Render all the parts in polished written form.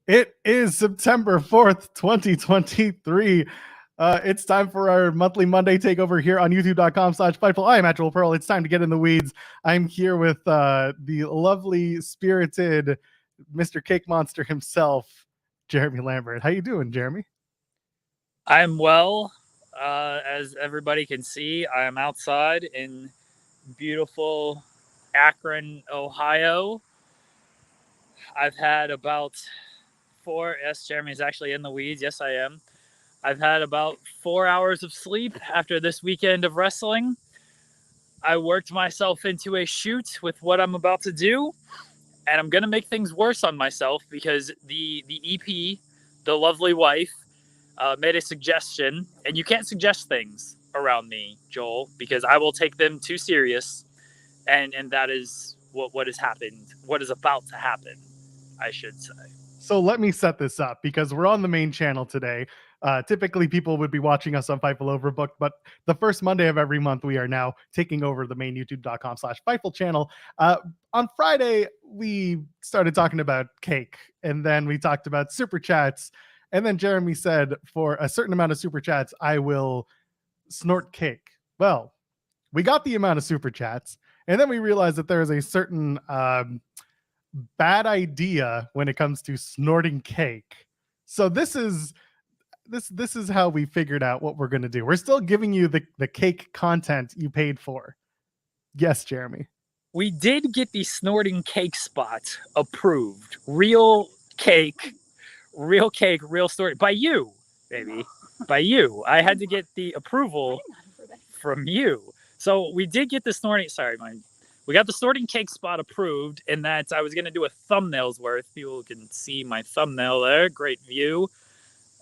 It is September 4th, 2023. It's time for our monthly Monday takeover here on youtube.com/Fightful. I am Actual Pearl. It's time to get in the weeds. I'm here with the lovely, spirited Mr. Cake Monster himself, Jeremy Lambert. How you doing, Jeremy? I'm well. As everybody can see, I am outside in beautiful Akron, Ohio. I've had about Jeremy's actually in the weeds. Yes, I am. I've had about 4 hours of sleep after this weekend of wrestling. I worked myself into a shoot with what I'm about to do, and I'm going to make things worse on myself because the EP, the lovely wife, made a suggestion, and you can't suggest things around me, Joel, because I will take them too serious, and that is what has happened, what is about to happen, I should say. So let me set this up because we're on the main channel today. Typically, people would be watching us on Fightful Overbooked, but the first Monday of every month, we are now taking over the main youtube.com/Fightful channel. On Friday, we started talking about cake, and then we talked about super chats. And then Jeremy said, for a certain amount of super chats, I will snort cake. Well, we got the amount of super chats, and then we realized that there is a certain bad idea when it comes to snorting cake. So this is how we figured out what we're going to do. We're still giving you the cake content you paid for. Yes, Jeremy. We did get the snorting cake spot approved. Real cake, real snorting. By you, baby. By you. I had to get the approval from you. So we did get the snorting. We got the snorting cake spot approved, and that I was going to do a thumbnail's worth. People can see my thumbnail there. Great view.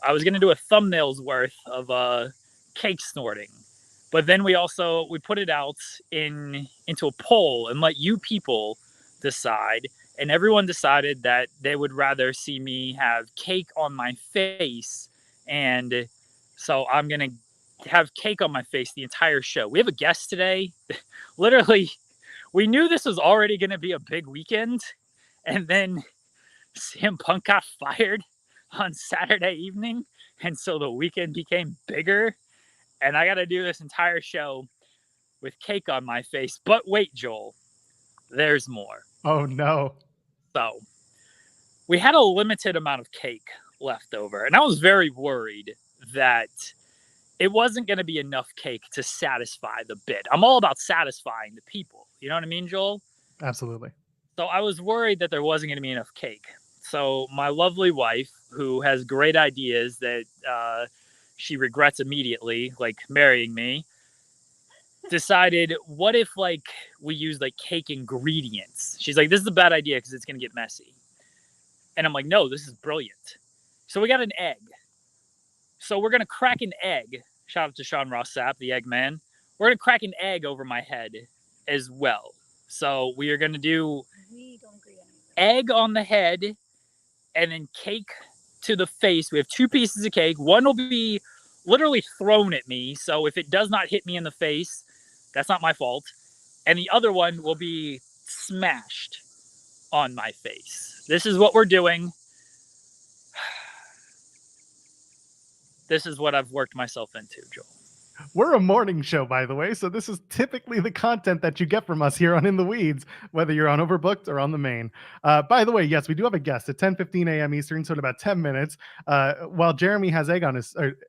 I was going to do a thumbnail's worth of cake snorting. But then we put it out into a poll and let you people decide. And everyone decided that they would rather see me have cake on my face. And so I'm going to have cake on my face the entire show. We have a guest today. Literally, we knew this was already going to be a big weekend. And then CM Punk got fired on Saturday evening. And so the weekend became bigger. And I got to do this entire show with cake on my face. But wait, Joel, there's more. Oh, no. So we had a limited amount of cake left over. And I was very worried that it wasn't going to be enough cake to satisfy the bid. I'm all about satisfying the people. You know what I mean, Joel? Absolutely. So I was worried that there wasn't going to be enough cake. So my lovely wife, who has great ideas that she regrets immediately, like marrying me, decided, what if we use cake ingredients? She's like, this is a bad idea because it's going to get messy. And I'm like, no, this is brilliant. So we got an egg. So we're going to crack an egg. Shout out to Sean Ross Sapp, the egg man. We're going to crack an egg over my head as well. So we are going to do egg on the head and then cake to the face. We have 2 pieces of cake. One will be literally thrown at me. So if it does not hit me in the face, that's not my fault. And the other one will be smashed on my face. This is what we're doing. This is what I've worked myself into, Joel. We're a morning show, by the way, so this is typically the content that you get from us here on In the Weeds, whether you're on Overbooked or on the main. By the way, yes, we do have a guest at 10:15 a.m. Eastern, so in about 10 minutes, while Jeremy has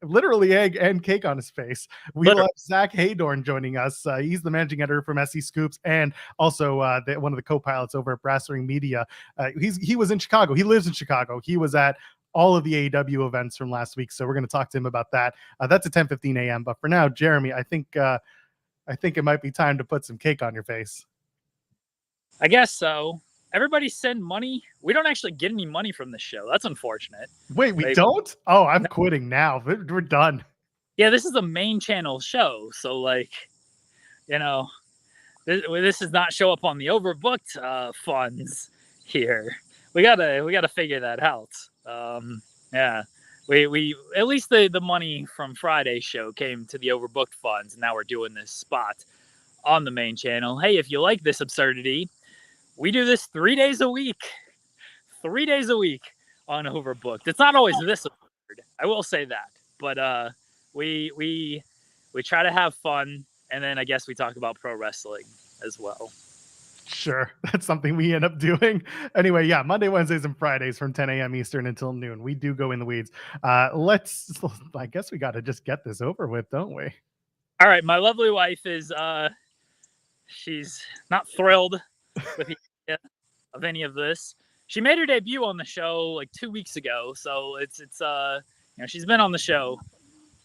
literally egg and cake on his face, we'll have Zack Heydorn joining us. He's the managing editor from SEScoops and also one of the co-pilots over at Brass Ring Media. He was in Chicago. He lives in Chicago. He was at all of the AEW events from last week. So we're going to talk to him about that. That's at 10:15 a.m. But for now, Jeremy, I think it might be time to put some cake on your face. I guess so. Everybody send money. We don't actually get any money from this show. That's unfortunate. Wait, we don't? Oh, I'm quitting now. We're done. Yeah, this is a main channel show. So this does not show up on the Overbooked funds here. We gotta figure that out. Yeah, we at least the money from Friday's show came to the Overbooked funds, and now we're doing this spot on the main channel. Hey, if you like this absurdity, we do this 3 days a week. 3 days a week. on Overbooked. It's not always this absurd. I will say that, but we try to have fun, and then I guess we talk about pro wrestling as well. Sure, that's something we end up doing. Anyway, yeah, Monday, Wednesdays, and Fridays from 10 a.m. Eastern until noon. We do go in the weeds. I guess we got to just get this over with, don't we? All right, my lovely wife is she's not thrilled with the idea of any of this. She made her debut on the show like 2 weeks ago, so it's she's been on the show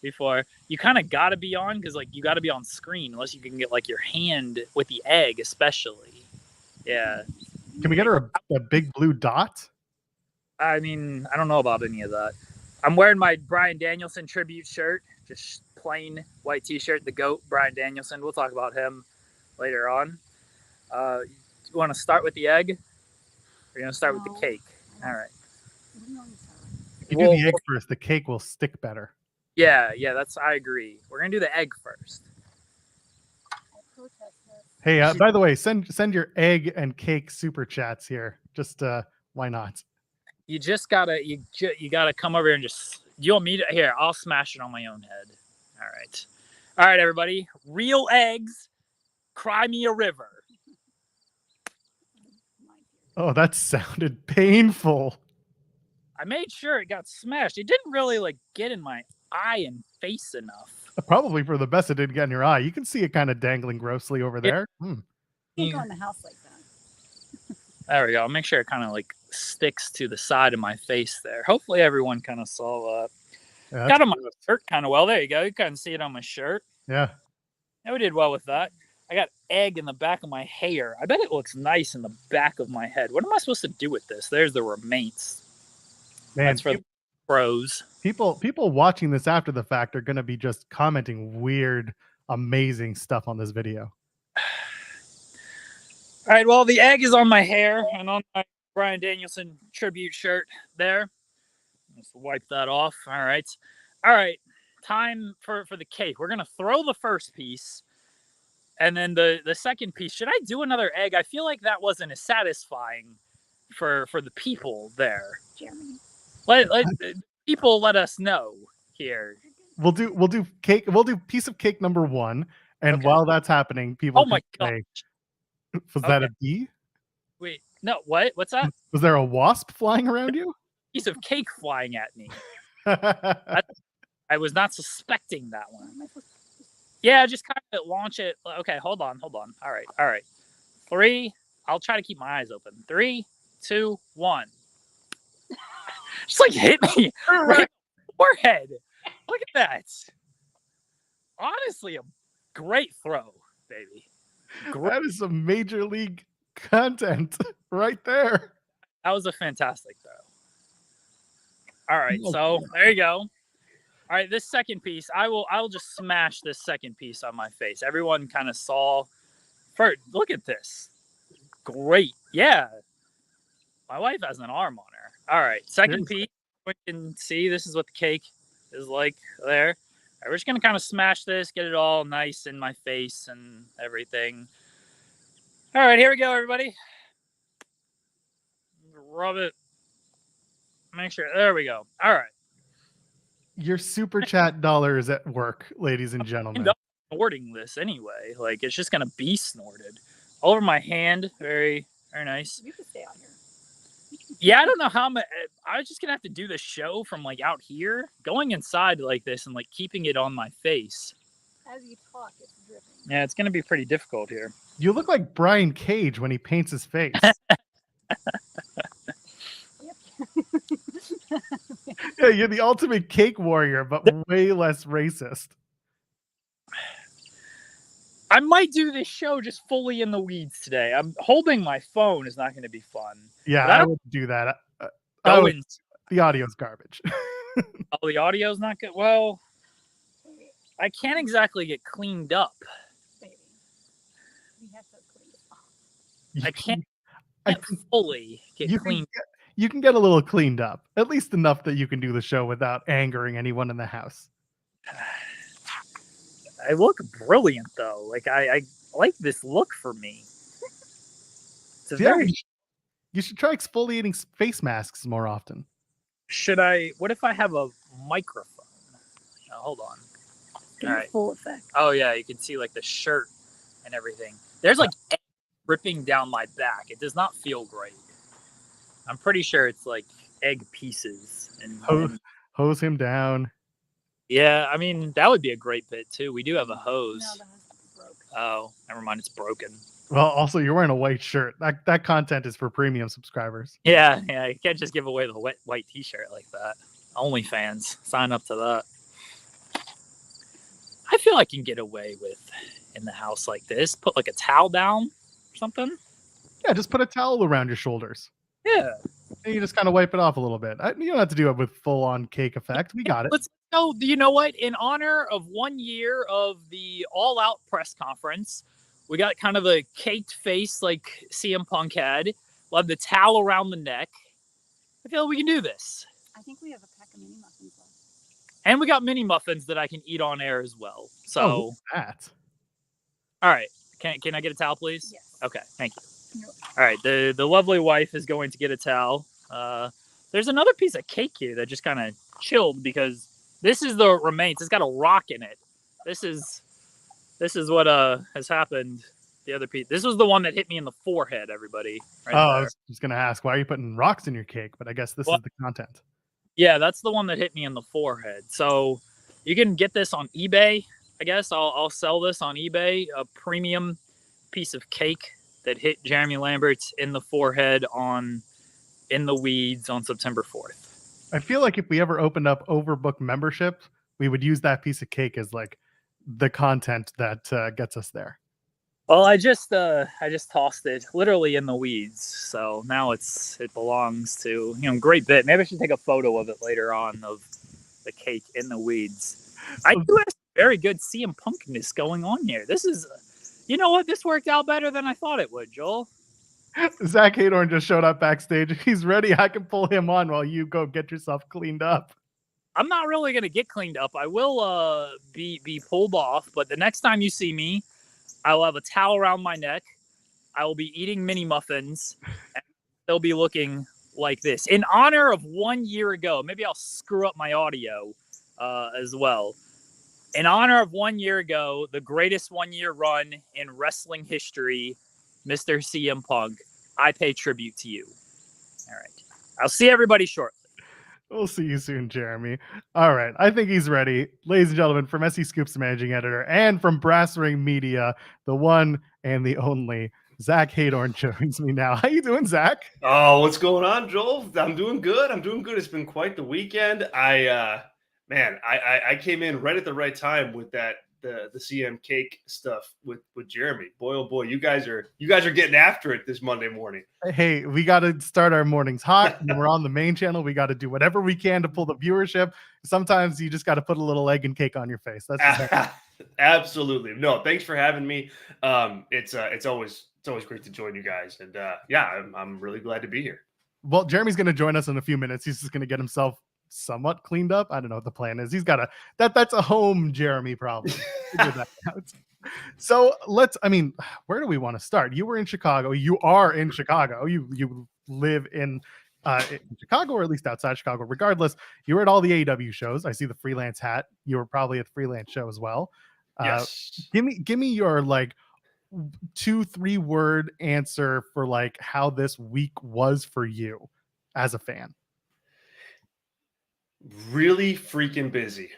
before. You kind of got to be on because like you got to be on screen unless you can get like your hand with the egg, especially. Yeah. Can we get her a big blue dot? I mean, I don't know about any of that. I'm wearing my Bryan Danielson tribute shirt, just plain white t-shirt, the GOAT, Bryan Danielson. We'll talk about him later on. You want to start with the egg? Or are you going to start with the cake? All right. If you do the egg first, the cake will stick better. Yeah, I agree. We're going to do the egg first. Hey, by the way, send your egg and cake super chats here. Just why not? You just gotta you gotta come over here and just you want me to here. I'll smash it on my own head. All right, everybody. Real eggs. Cry me a river. Oh, that sounded painful. I made sure it got smashed. It didn't really like get in my eye and face enough. Probably for the best it didn't get in your eye. You can see it kind of dangling grossly over there. You can't go in the house like that. There we go. I'll make sure it kind of like sticks to the side of my face there. Hopefully everyone kind of saw that. Got on my shirt kind of well. There you go. You can see it on my shirt. Yeah. We did well with that. I got egg in the back of my hair. I bet it looks nice in the back of my head. What am I supposed to do with this? There's the remains. Man, that's for the pros. People watching this after the fact are going to be just commenting weird, amazing stuff on this video. All right, well, the egg is on my hair and on my Bryan Danielson tribute shirt there. Let's wipe that off. All right. Time for the cake. We're going to throw the first piece, and then the second piece. Should I do another egg? I feel like that wasn't as satisfying for the people there. Jeremy. Let people let us know here. We'll do cake. We'll do piece of cake number 1, and while that's happening, people. Oh my god! Was that a bee? Wait, no. What? What's that? Was there a wasp flying around you? Piece of cake flying at me. I was not suspecting that one. Yeah, just kind of launch it. Okay, hold on. All right. 3. I'll try to keep my eyes open. 3, 2, 1. Just like hit me right in the forehead. Look at that. Honestly, a great throw, baby. That is some major league content right there. That was a fantastic throw. All right, so there you go. All right, this second piece, I'll just smash this second piece on my face. Everyone kind of saw. First, look at this. Great. Yeah. My wife has an arm on her. All right, second piece. We can see this is what the cake is like there. All right, we're just going to kind of smash this, get it all nice in my face and everything. All right, here we go, everybody. Rub it. Make sure. There we go. All right. Your super chat dollar is at work, ladies and gentlemen. I'm snorting this anyway. Like, it's just going to be snorted. All over my hand. Very, very nice. You can stay out here. Yeah, I don't know how much. I was just going to have to do the show from, like, out here. Going inside like this and, like, keeping it on my face. As you talk, it's dripping. Yeah, it's going to be pretty difficult here. You look like Brian Cage when he paints his face. Yeah, you're the ultimate cake warrior, but way less racist. I might do this show just fully in the weeds today. I'm holding my phone is not going to be fun. Yeah, I would do that. The audio's garbage. Oh, the audio's not good. Well, I can't exactly get cleaned up. Baby. We have to clean it up. I can't fully get cleaned. You can get a little cleaned up, at least enough that you can do the show without angering anyone in the house. I look brilliant, though. Like I like this look for me. It's a You should try exfoliating face masks more often. What if I have a microphone? Hold on. Get All a right. full effect. Oh yeah, you can see like the shirt and everything. There's like egg dripping down my back. It does not feel great. I'm pretty sure it's like egg pieces. And Hose him down. yeah, I mean that would be a great bit too. We do have a hose. No, the hose broke. Oh, never mind. It's broken. Well, also you're wearing a white shirt. That content is for premium subscribers. Yeah. You can't just give away the white T-shirt like that. OnlyFans, sign up to that. I feel I can get away with in the house like this. Put like a towel down or something. Yeah, just put a towel around your shoulders. Yeah. And you just kind of wipe it off a little bit. You don't have to do it with full-on cake effect. We got it. Let's go. You know what? In honor of 1 year of the All Out press conference, we got kind of a caked face like CM Punk had. We'll have the towel around the neck. I feel like we can do this. I think we have a pack of mini muffins left. And we got mini muffins that I can eat on air as well. So, that. All right. Can I get a towel, please? Yes. Okay. Thank you. No. All right. The lovely wife is going to get a towel. There's another piece of cake here that just kind of chilled because this is the remains. It's got a rock in it. This is what has happened. The other piece. This was the one that hit me in the forehead. Everybody. Right I there. was just gonna ask, why are you putting rocks in your cake? But I guess this is the content. Yeah, that's the one that hit me in the forehead. So you can get this on eBay. I guess I'll sell this on eBay. A premium piece of cake that hit Jeremy Lambert's in the forehead in the weeds on September 4th. I feel like if we ever opened up Overbook membership, we would use that piece of cake as like the content that gets us there. Well, I just tossed it literally in the weeds, so now it belongs to great bit. Maybe I should take a photo of it later on of the cake in the weeds. I do have very good CM Punkness going on here. This is, you know what? This worked out better than I thought it would, Joel. Zack Heydorn just showed up backstage. He's ready. I can pull him on while you go get yourself cleaned up. I'm not really gonna get cleaned up. I will be pulled off, but the next time you see me, I will have a towel around my neck. I will be eating mini muffins. And they'll be looking like this. In honor of 1 year ago, maybe I'll screw up my audio as well. In honor of 1 year ago, the greatest 1 year run in wrestling history, Mr. CM Punk, I pay tribute to you. All right. I'll see everybody shortly. We'll see you soon, Jeremy. All right. I think he's ready. Ladies and gentlemen, from SEScoops managing editor and from Brass Ring Media, the one and the only Zack Heydorn joins me now. How you doing, Zack? Oh, what's going on, Joel? I'm doing good. It's been quite the weekend. I came in right at the right time with the CM cake stuff with Jeremy. Boy, oh boy, you guys are getting after it this Monday morning. Hey, we got to start our mornings hot. When we're on the main channel, we got to do whatever we can to pull the viewership. Sometimes you just got to put a little egg and cake on your face. That's Absolutely. No, thanks for having me. It's always great to join you guys, and I'm really glad to be here. Well, Jeremy's going to join us in a few minutes. He's just going to get himself somewhat cleaned up. I don't know what the plan is. He's got that's a home Jeremy problem. So where do we want to start? You were in Chicago. You are in Chicago. You live in Chicago, or at least outside Chicago. Regardless, you were at all the AEW shows. I see the freelance hat. You were probably at the freelance show as well. Yes. Give me your 2-3 word answer for how this week was for you as a fan. Really freaking busy.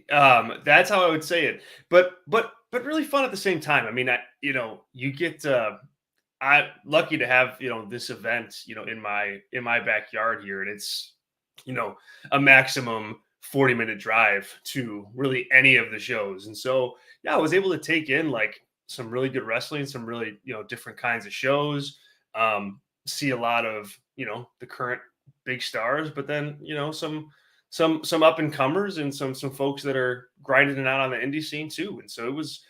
That's how I would say it. But really fun at the same time. I mean, you get I'm lucky to have this event in my backyard here, and it's a maximum 40-minute drive to really any of the shows. And so I was able to take in some really good wrestling, some really different kinds of shows. See a lot of the current big stars, but then some up and comers and some folks that are grinding it out on the indie scene too. And so it was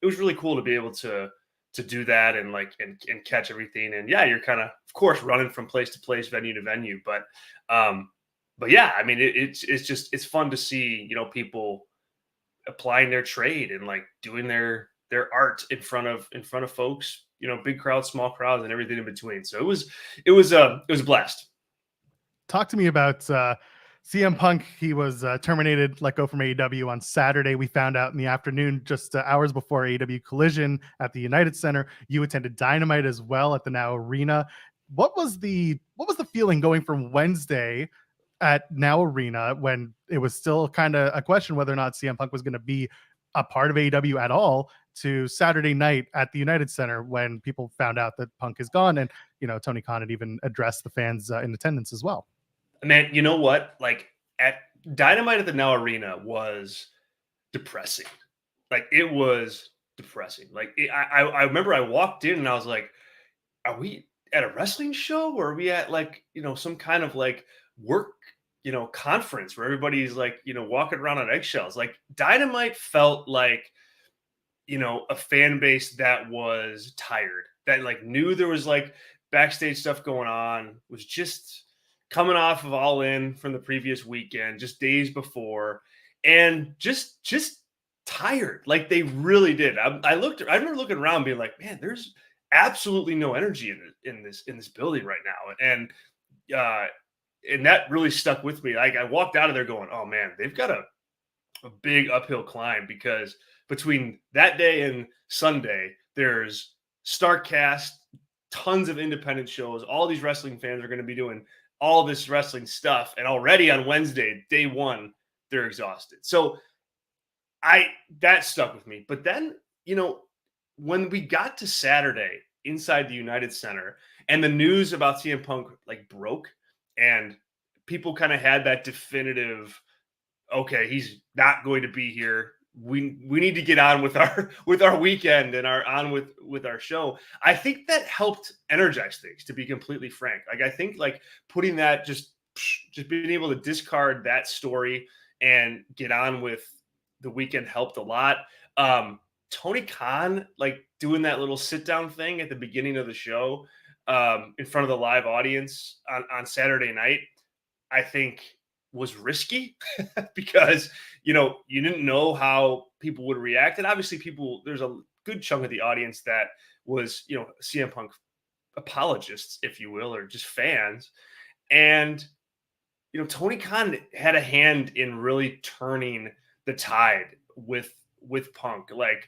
really cool to be able to do that and catch everything. And you're kind of course running from place to place, venue to venue, but yeah, I mean it's fun to see people applying their trade and doing their art in front of folks, big crowds, small crowds, and everything in between. So it was a blast. talk to me about CM Punk. He was terminated, let go from AEW on Saturday. We found out in the afternoon, just hours before AEW Collision at the United Center. You attended Dynamite as well at the Now Arena. What was the feeling going from Wednesday at Now Arena when it was still kind of a question whether or not CM Punk was going to be a part of AEW at all, to Saturday night at the United Center when people found out that Punk is gone, and Tony Khan had even addressed the fans in attendance as well. Man, you know what? Like, at Dynamite at the Now Arena was depressing. Like, it was depressing. Like, I remember I walked in and I was like, are we at a wrestling show, or are we at like, some kind of like work, conference where everybody's like, walking around on eggshells? Like, Dynamite felt like, a fan base that was tired, that like knew there was like backstage stuff going on, was just coming off of All In from the previous weekend, just days before, and just tired. Like, they really did. I remember looking around being like, man, there's absolutely no energy in this building right now. And that really stuck with me. Like, I walked out of there going, oh man, they've got a big uphill climb, because between that day and Sunday, there's StarCast, tons of independent shows. All these wrestling fans are going to be doing all this wrestling stuff. And already on Wednesday, day one, they're exhausted. So that stuck with me. But then, when we got to Saturday inside the United Center and the news about CM Punk like broke, and people kind of had that definitive, okay, he's not going to be here. We need to get on with our weekend and with our show. I think that helped energize things, to be completely frank. Like, I think like putting that, just being able to discard that story and get on with the weekend helped a lot. Tony Khan, like doing that little sit down thing at the beginning of the show in front of the live audience on Saturday night, I think was risky because, you didn't know how people would react. And obviously there's a good chunk of the audience that was, CM Punk apologists, if you will, or just fans. And, Tony Khan had a hand in really turning the tide with Punk. Like,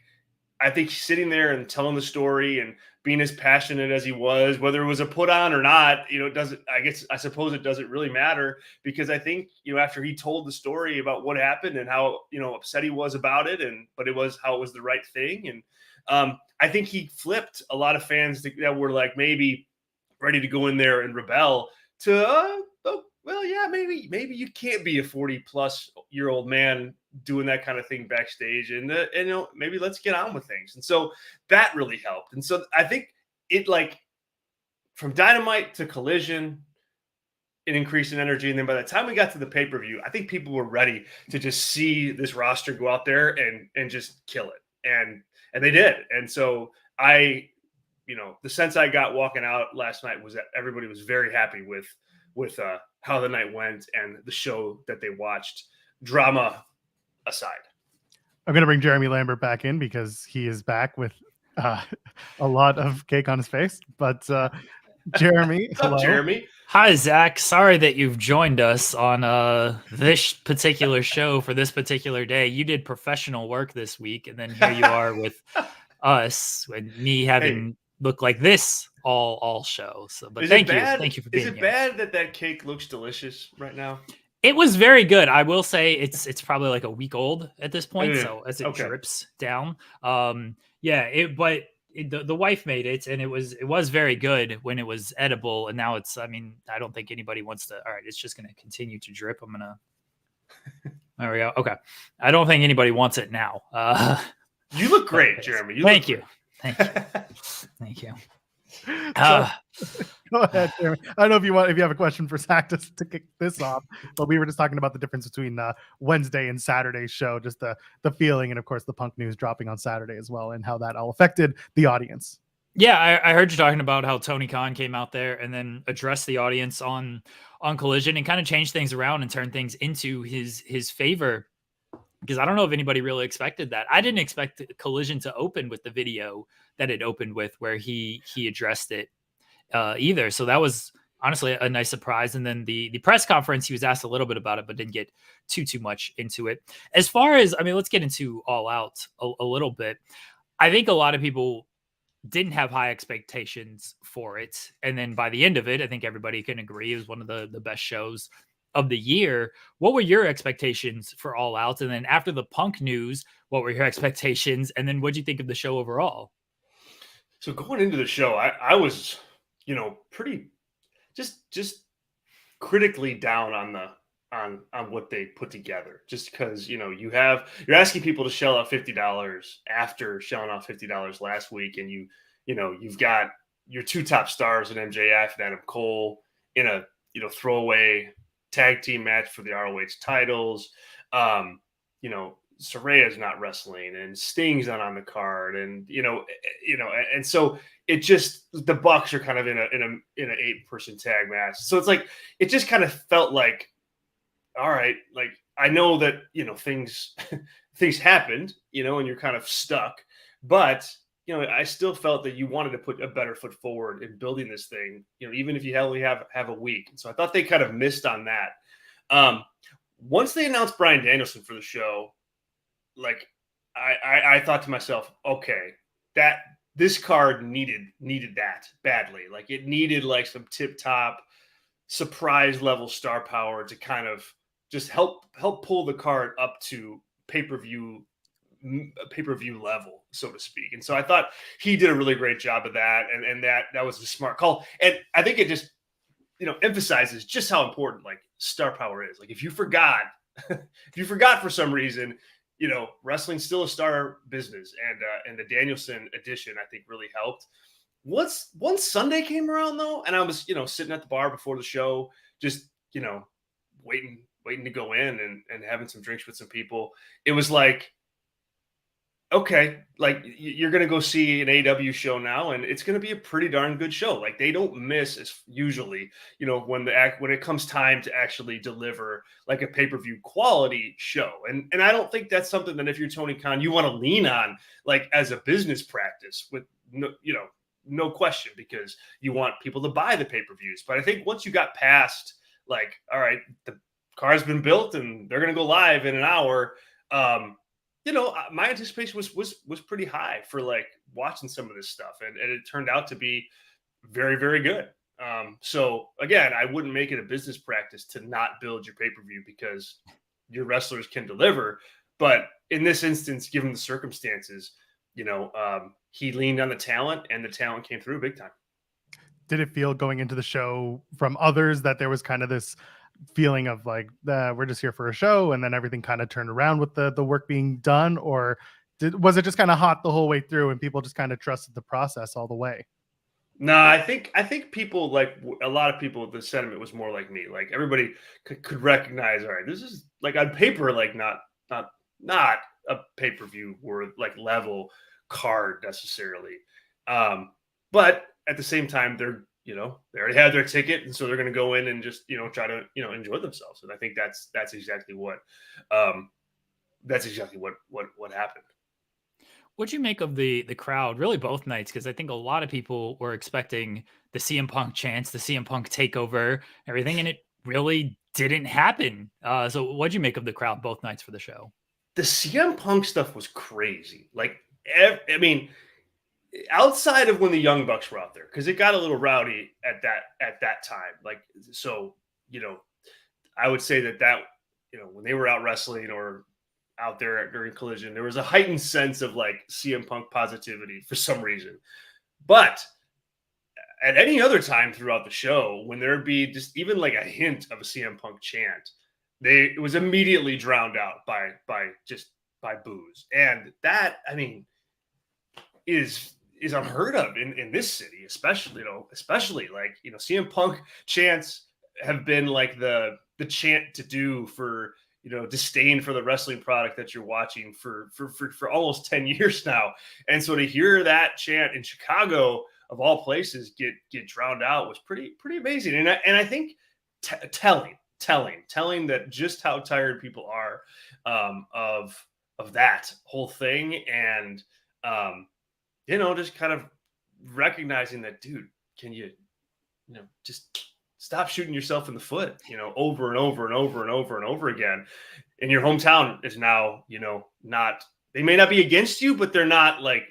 I think sitting there and telling the story and being as passionate as he was, whether it was a put on or not, I suppose it doesn't really matter, because I think, after he told the story about what happened and how, upset he was about it, but it was how it was the right thing. And I think he flipped a lot of fans that were like maybe ready to go in there and rebel to, well, yeah, maybe you can't be a 40-plus-year-old man doing that kind of thing backstage, and maybe let's get on with things. And so that really helped. And so I think it, like, from Dynamite to Collision, an increase in energy, and then by the time we got to the pay-per-view, I think people were ready to just see this roster go out there and just kill it, and they did. And so the sense I got walking out last night was that everybody was very happy with how the night went and the show that they watched, drama aside. I'm going to bring Jeremy Lambert back in because he is back with a lot of cake on his face. But Jeremy, what's up, Jeremy? Hi, Zach. Sorry that you've joined us on this particular show for this particular day. You did professional work this week, and then here you are with us and me having look like this all show. So, but thank you for being here. Is it bad that cake looks delicious right now? It was very good. I will say it's probably like a week old at this point. So as it drips down, the wife made it, and it was very good when it was edible. And now I don't think anybody wants to. All right, it's just going to continue to drip. There we go. Okay, I don't think anybody wants it now. You look great, Jeremy. Thank you. Thank you. Go ahead, Jeremy. I don't know if you have a question for Zack to kick this off, but we were just talking about the difference between Wednesday and Saturday's show, just the feeling, and of course the Punk news dropping on Saturday as well, and how that all affected the audience. Yeah, I heard you talking about how Tony Khan came out there and then addressed the audience on Collision and kind of changed things around and turned things into his favor. Because I don't know if anybody really expected that. I didn't expect Collision to open with the video that it opened with, where he addressed it either. So that was honestly a nice surprise. And then the press conference, he was asked a little bit about it, but didn't get too much into it. As far as, I mean, let's get into All Out a little bit. I think a lot of people didn't have high expectations for it. And then by the end of it, I think everybody can agree it was one of the best shows of the year. What were your expectations for All Out? And then after the Punk news, what were your expectations? And then what'd you think of the show overall? So going into the show, I was, pretty just critically down on the on what they put together, just because you're asking people to shell out $50 after shelling out $50 last week, and you've got your two top stars in MJF and Adam Cole in a throwaway tag team match for the ROH titles. Soraya's not wrestling and Sting's not on the card, and and so it just, the Bucks are kind of in an 8-person tag match. So it's like, it just kind of felt like, all right, like I know that, things happened, and you're kind of stuck, but I still felt that you wanted to put a better foot forward in building this thing, even if you only have a week. And so I thought they kind of missed on that. Once they announced Bryan Danielson for the show, like I thought to myself, okay, that this card needed that badly. Like it needed like some tip top surprise level star power to kind of just help pull the card up to pay-per-view level, so to speak. And so I thought he did a really great job of that, and that was a smart call. And I think it just emphasizes just how important like star power is. Like if you forgot for some reason, wrestling's still a star business, and the Danielson edition I think really helped. Once Sunday came around though, and I was sitting at the bar before the show, just waiting to go in and having some drinks with some people, it was like, okay, like you're going to go see an AEW show now, and it's going to be a pretty darn good show. Like they don't miss, as usually, when it comes time to actually deliver like a pay-per-view quality show. And I don't think that's something that if you're Tony Khan, you want to lean on like as a business practice with no question, because you want people to buy the pay-per-views. But I think once you got past like, all right, the car's been built and they're going to go live in an hour, my anticipation was pretty high for like watching some of this stuff, and it turned out to be very, very good. So again, I wouldn't make it a business practice to not build your pay-per-view because your wrestlers can deliver. But in this instance, given the circumstances, he leaned on the talent, and the talent came through big time. Did it feel going into the show from others that there was kind of this feeling of like, we're just here for a show, and then everything kind of turned around with the work being done? Or was it just kind of hot the whole way through and people just kind of trusted the process all the way? No, I think people, like a lot of people, the sentiment was more like me. Like everybody could recognize, all right, this is like on paper, like not a pay-per-view or like level card necessarily. But at the same time, they already had their ticket, and so they're going to go in and just try to enjoy themselves. And I think that's exactly what happened. What'd you make of the crowd, really both nights? Because I think a lot of people were expecting the CM Punk chants, the CM Punk takeover, everything, and it really didn't happen. So what'd you make of the crowd both nights for the show? The CM Punk stuff was crazy. Like, I mean, outside of when the Young Bucks were out there, because it got a little rowdy at that time. Like, so I would say that when they were out wrestling or out there during Collision, there was a heightened sense of like CM Punk positivity for some reason. But at any other time throughout the show, when there'd be just even like a hint of a CM Punk chant, it was immediately drowned out by boos. And that, I mean, is unheard of in this city, especially like, CM Punk chants have been like the chant to do for, disdain for the wrestling product that you're watching for almost 10 years now. And so to hear that chant in Chicago, of all places, get drowned out was pretty amazing. And I think telling that just how tired people are of that whole thing. And, just kind of recognizing that, dude, can you, just stop shooting yourself in the foot, over and over and over and over and over again. And your hometown is now, not, they may not be against you, but they're not like,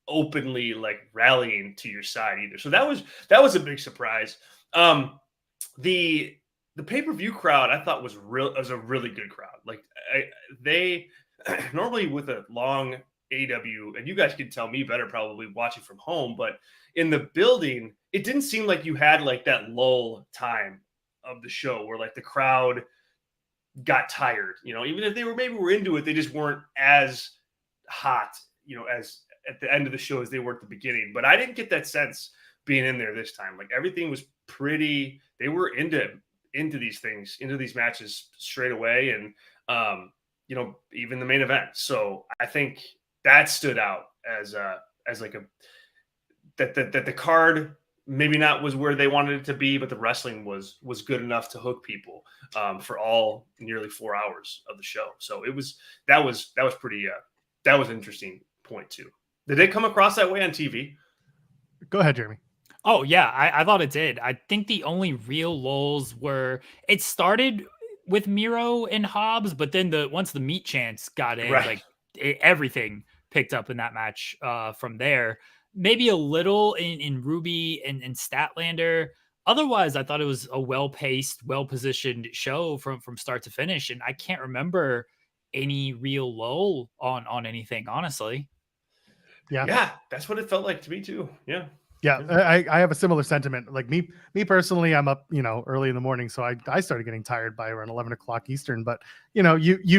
openly like rallying to your side either. So that was a big surprise. The pay-per-view crowd I thought was a really good crowd. Like they normally with a long AEW, and you guys can tell me better probably watching from home, but in the building, it didn't seem like you had like that lull time of the show where like the crowd got tired, even if they were into it, they just weren't as hot, as at the end of the show as they were at the beginning. But I didn't get that sense being in there this time. Like everything was they were into these things, into these matches straight away. And, even the main event. So I think that stood out as like that the card maybe not was where they wanted it to be, but the wrestling was good enough to hook people for all nearly 4 hours of the show. So that was pretty, that was an interesting point too. Did it come across that way on TV? Go ahead, Jeremy. Oh yeah, I thought it did. I think the only real lulls were it started with Miro and Hobbs, but then once the meat chance got in, right. like everything picked up in that match from there. Maybe a little in Ruby and Statlander. Otherwise, I thought it was a well-paced, well-positioned show from start to finish, and I can't remember any real lull on anything, honestly. Yeah, that's what it felt like to me too. Yeah. I have a similar sentiment. Like me personally, I'm up, early in the morning. So I started getting tired by around 11 o'clock Eastern, but you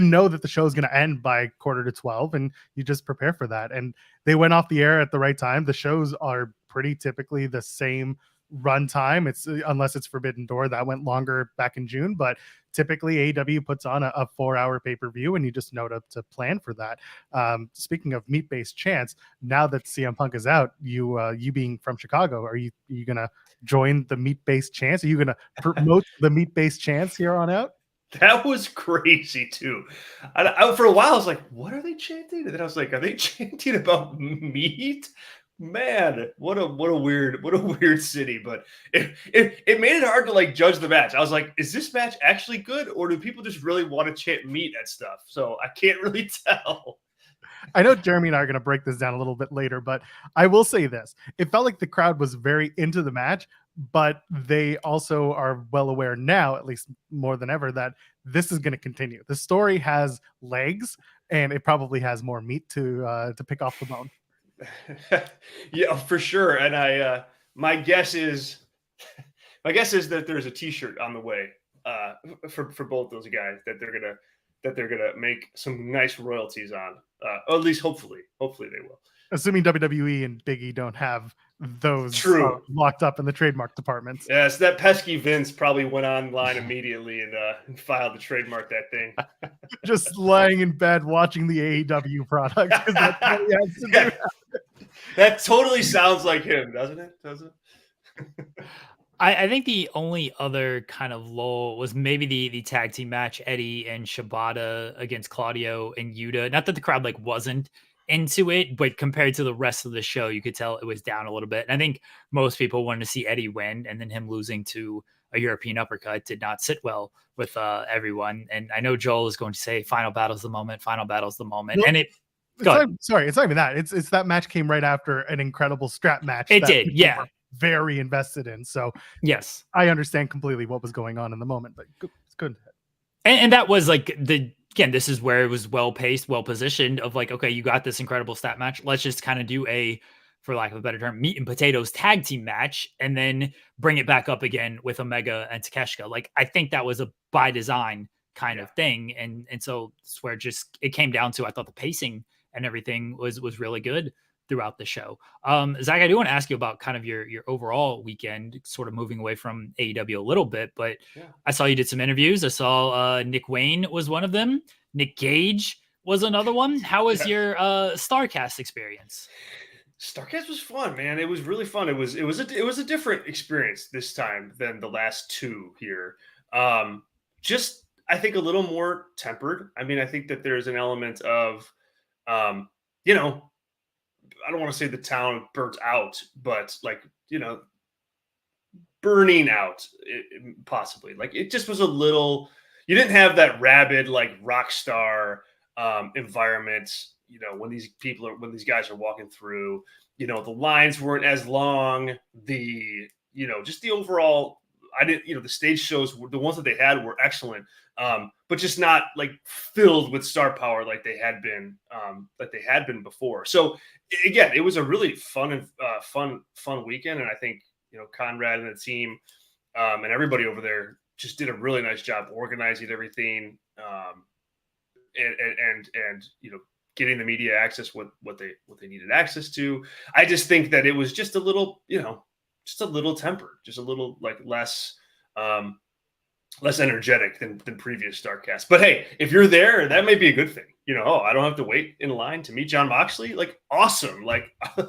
know that the show is going to end by 11:45 and you just prepare for that. And they went off the air at the right time. The shows are pretty typically the same run time. It's unless it's Forbidden Door that went longer back in June, but typically AEW puts on a 4-hour pay-per-view and you just know to plan for that. Speaking of meat-based chants, now that CM Punk is out, you being from Chicago, are you gonna join the meat-based chants? Are you gonna promote the meat-based chants here on out? That was crazy too. I for a while I was like, what are they chanting? And then I was like, are they chanting about meat? Man, what a weird city. But it made it hard to like judge the match. I was like, is this match actually good, or do people just really want to chant meat at stuff? So I can't really tell. I know Jeremy and I are going to break this down a little bit later, but I will say this. It felt like the crowd was very into the match, but they also are well aware now, at least more than ever, that this is going to continue. The story has legs, and it probably has more meat to pick off the bone. Yeah, for sure. And my guess is that there's a T-shirt on the way for both those guys that they're gonna make some nice royalties on. Or at least hopefully they will. Assuming WWE and Big E don't have those locked up in the trademark departments. Yeah, so that pesky Vince probably went online immediately and filed to trademark that thing. Just lying in bed watching the AEW product. That's what he has to do. That totally sounds like him, doesn't it? I think the only other kind of lull was maybe the tag team match, Eddie and Shibata against Claudio and Yuta. Not that the crowd like wasn't into it, but compared to the rest of the show, you could tell it was down a little bit. And I think most people wanted to see Eddie win, and then him losing to a European uppercut did not sit well with everyone. And I know Joel is going to say final battle's the moment, final battle's the moment. Nope. And it's not even that. It's that match came right after an incredible strap match. It did, yeah. Very invested in. So yes, I understand completely what was going on in the moment, but it's good. And that was like again, this is where it was well-paced, well-positioned of like, okay, you got this incredible stat match. Let's just kind of do a, for lack of a better term, meat and potatoes tag team match and then bring it back up again with Omega and Takeshita. Like, I think that was a by design kind of thing. And so it's where just it came down to, I thought the pacing and everything was really good throughout the show. Zack, I do want to ask you about kind of your overall weekend, sort of moving away from AEW a little bit, but I saw you did some interviews. I saw Nick Wayne was one of them. Nick Gage was another one. How was your Starcast experience? Starcast was fun, man. It was really fun. It was a different experience this time than the last two here. Just I think a little more tempered. I mean, I think that there's an element of I don't want to say the town burnt out, but like, burning out, possibly. Like it just was a little. You didn't have that rabid like rock star environment. You know, when these guys are walking through, you know, the lines weren't as long. Just the overall. The stage shows, the ones that they had were excellent, but just not like filled with star power like they had been before. So again, it was a really fun weekend, and I think Conrad and the team and everybody over there just did a really nice job organizing everything, and getting the media access what they needed access to. I just think that it was just a little tempered, just a little like less energetic than previous Starcast. But hey, if you're there, that may be a good thing. I don't have to wait in line to meet Jon Moxley. Like, awesome. Like,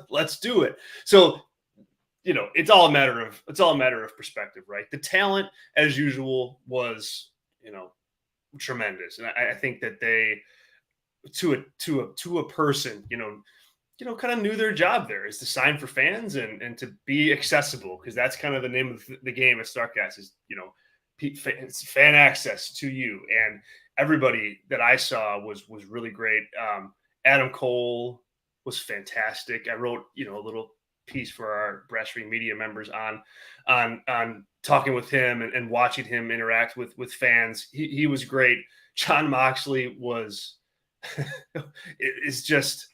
let's do it. So, it's all a matter of perspective, right? The talent, as usual, was, tremendous. And I think that they, to a person, kind of knew their job there is to sign for fans and to be accessible, because that's kind of the name of the game at Starcast is, it's fan access to you. And everybody that I saw was really great. Adam Cole was fantastic. I wrote, a little piece for our Brass Ring Media members on talking with him and watching him interact with fans. He was great. Jon Moxley was, it's just,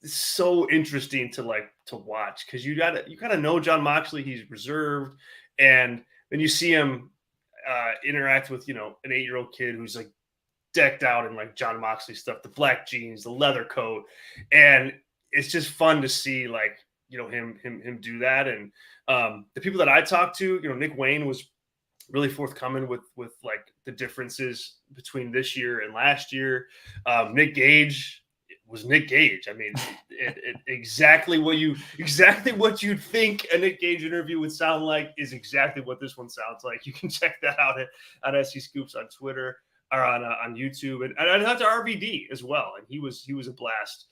it's so interesting to watch, because you gotta know Jon Moxley. He's reserved, and then you see him interact with an 8-year-old kid who's like decked out in like Jon Moxley stuff, the black jeans, the leather coat, and it's just fun to see him do that. And the people that I talked to, Nick Wayne was really forthcoming with like the differences between this year and last year. Nick Gage was Nick Gage. I mean, exactly what you'd think a Nick Gage interview would sound like is exactly what this one sounds like. You can check that out at SEScoops on Twitter or on YouTube, and I talked to RVD as well, and he was a blast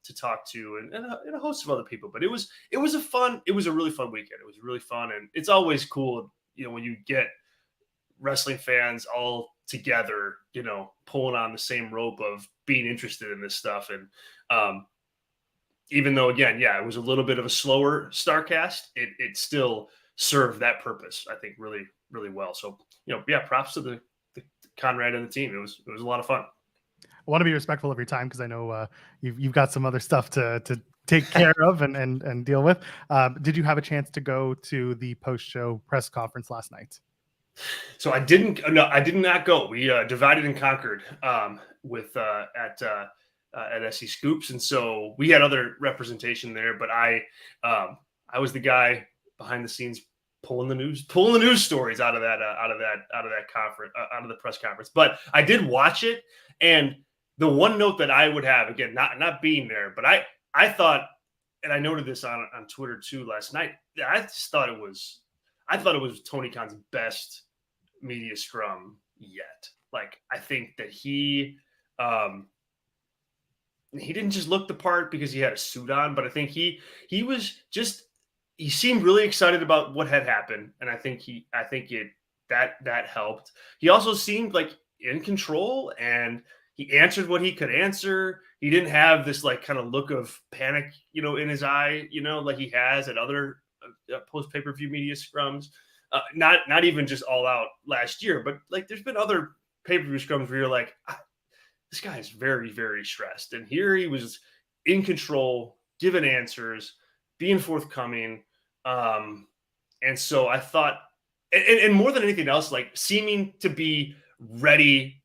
to talk to, and a host of other people. But it was a really fun weekend. It was really fun, and it's always cool, when you get wrestling fans all together, pulling on the same rope of being interested in this stuff. And even though, again, it was a little bit of a slower Starcast, it still served that purpose, I think, really, really well. So, props to the Conrad and the team. It was a lot of fun. I want to be respectful of your time, because I know you've got some other stuff to take care of and deal with. Did you have a chance to go to the post-show press conference last night? So I did not go. We divided and conquered with at SEScoops, and so we had other representation there. But I was the guy behind the scenes pulling the news stories out of that conference, out of the press conference. But I did watch it, and the one note that I would have, again, not being there, but I thought, and I noted this on Twitter too last night, I thought it was Tony Khan's best media scrum yet. Like, I think that he didn't just look the part because he had a suit on, but I think he seemed really excited about what had happened, and I think that helped. He also seemed like in control, and he answered what he could answer. He didn't have this like kind of look of panic, in his eye, like he has at other post pay-per-view media scrums. Not even just All Out last year, but like there's been other pay-per-view scrums where you're like, this guy is very, very stressed. And here he was in control, giving answers, being forthcoming. And so I thought, and more than anything else, like seeming to be ready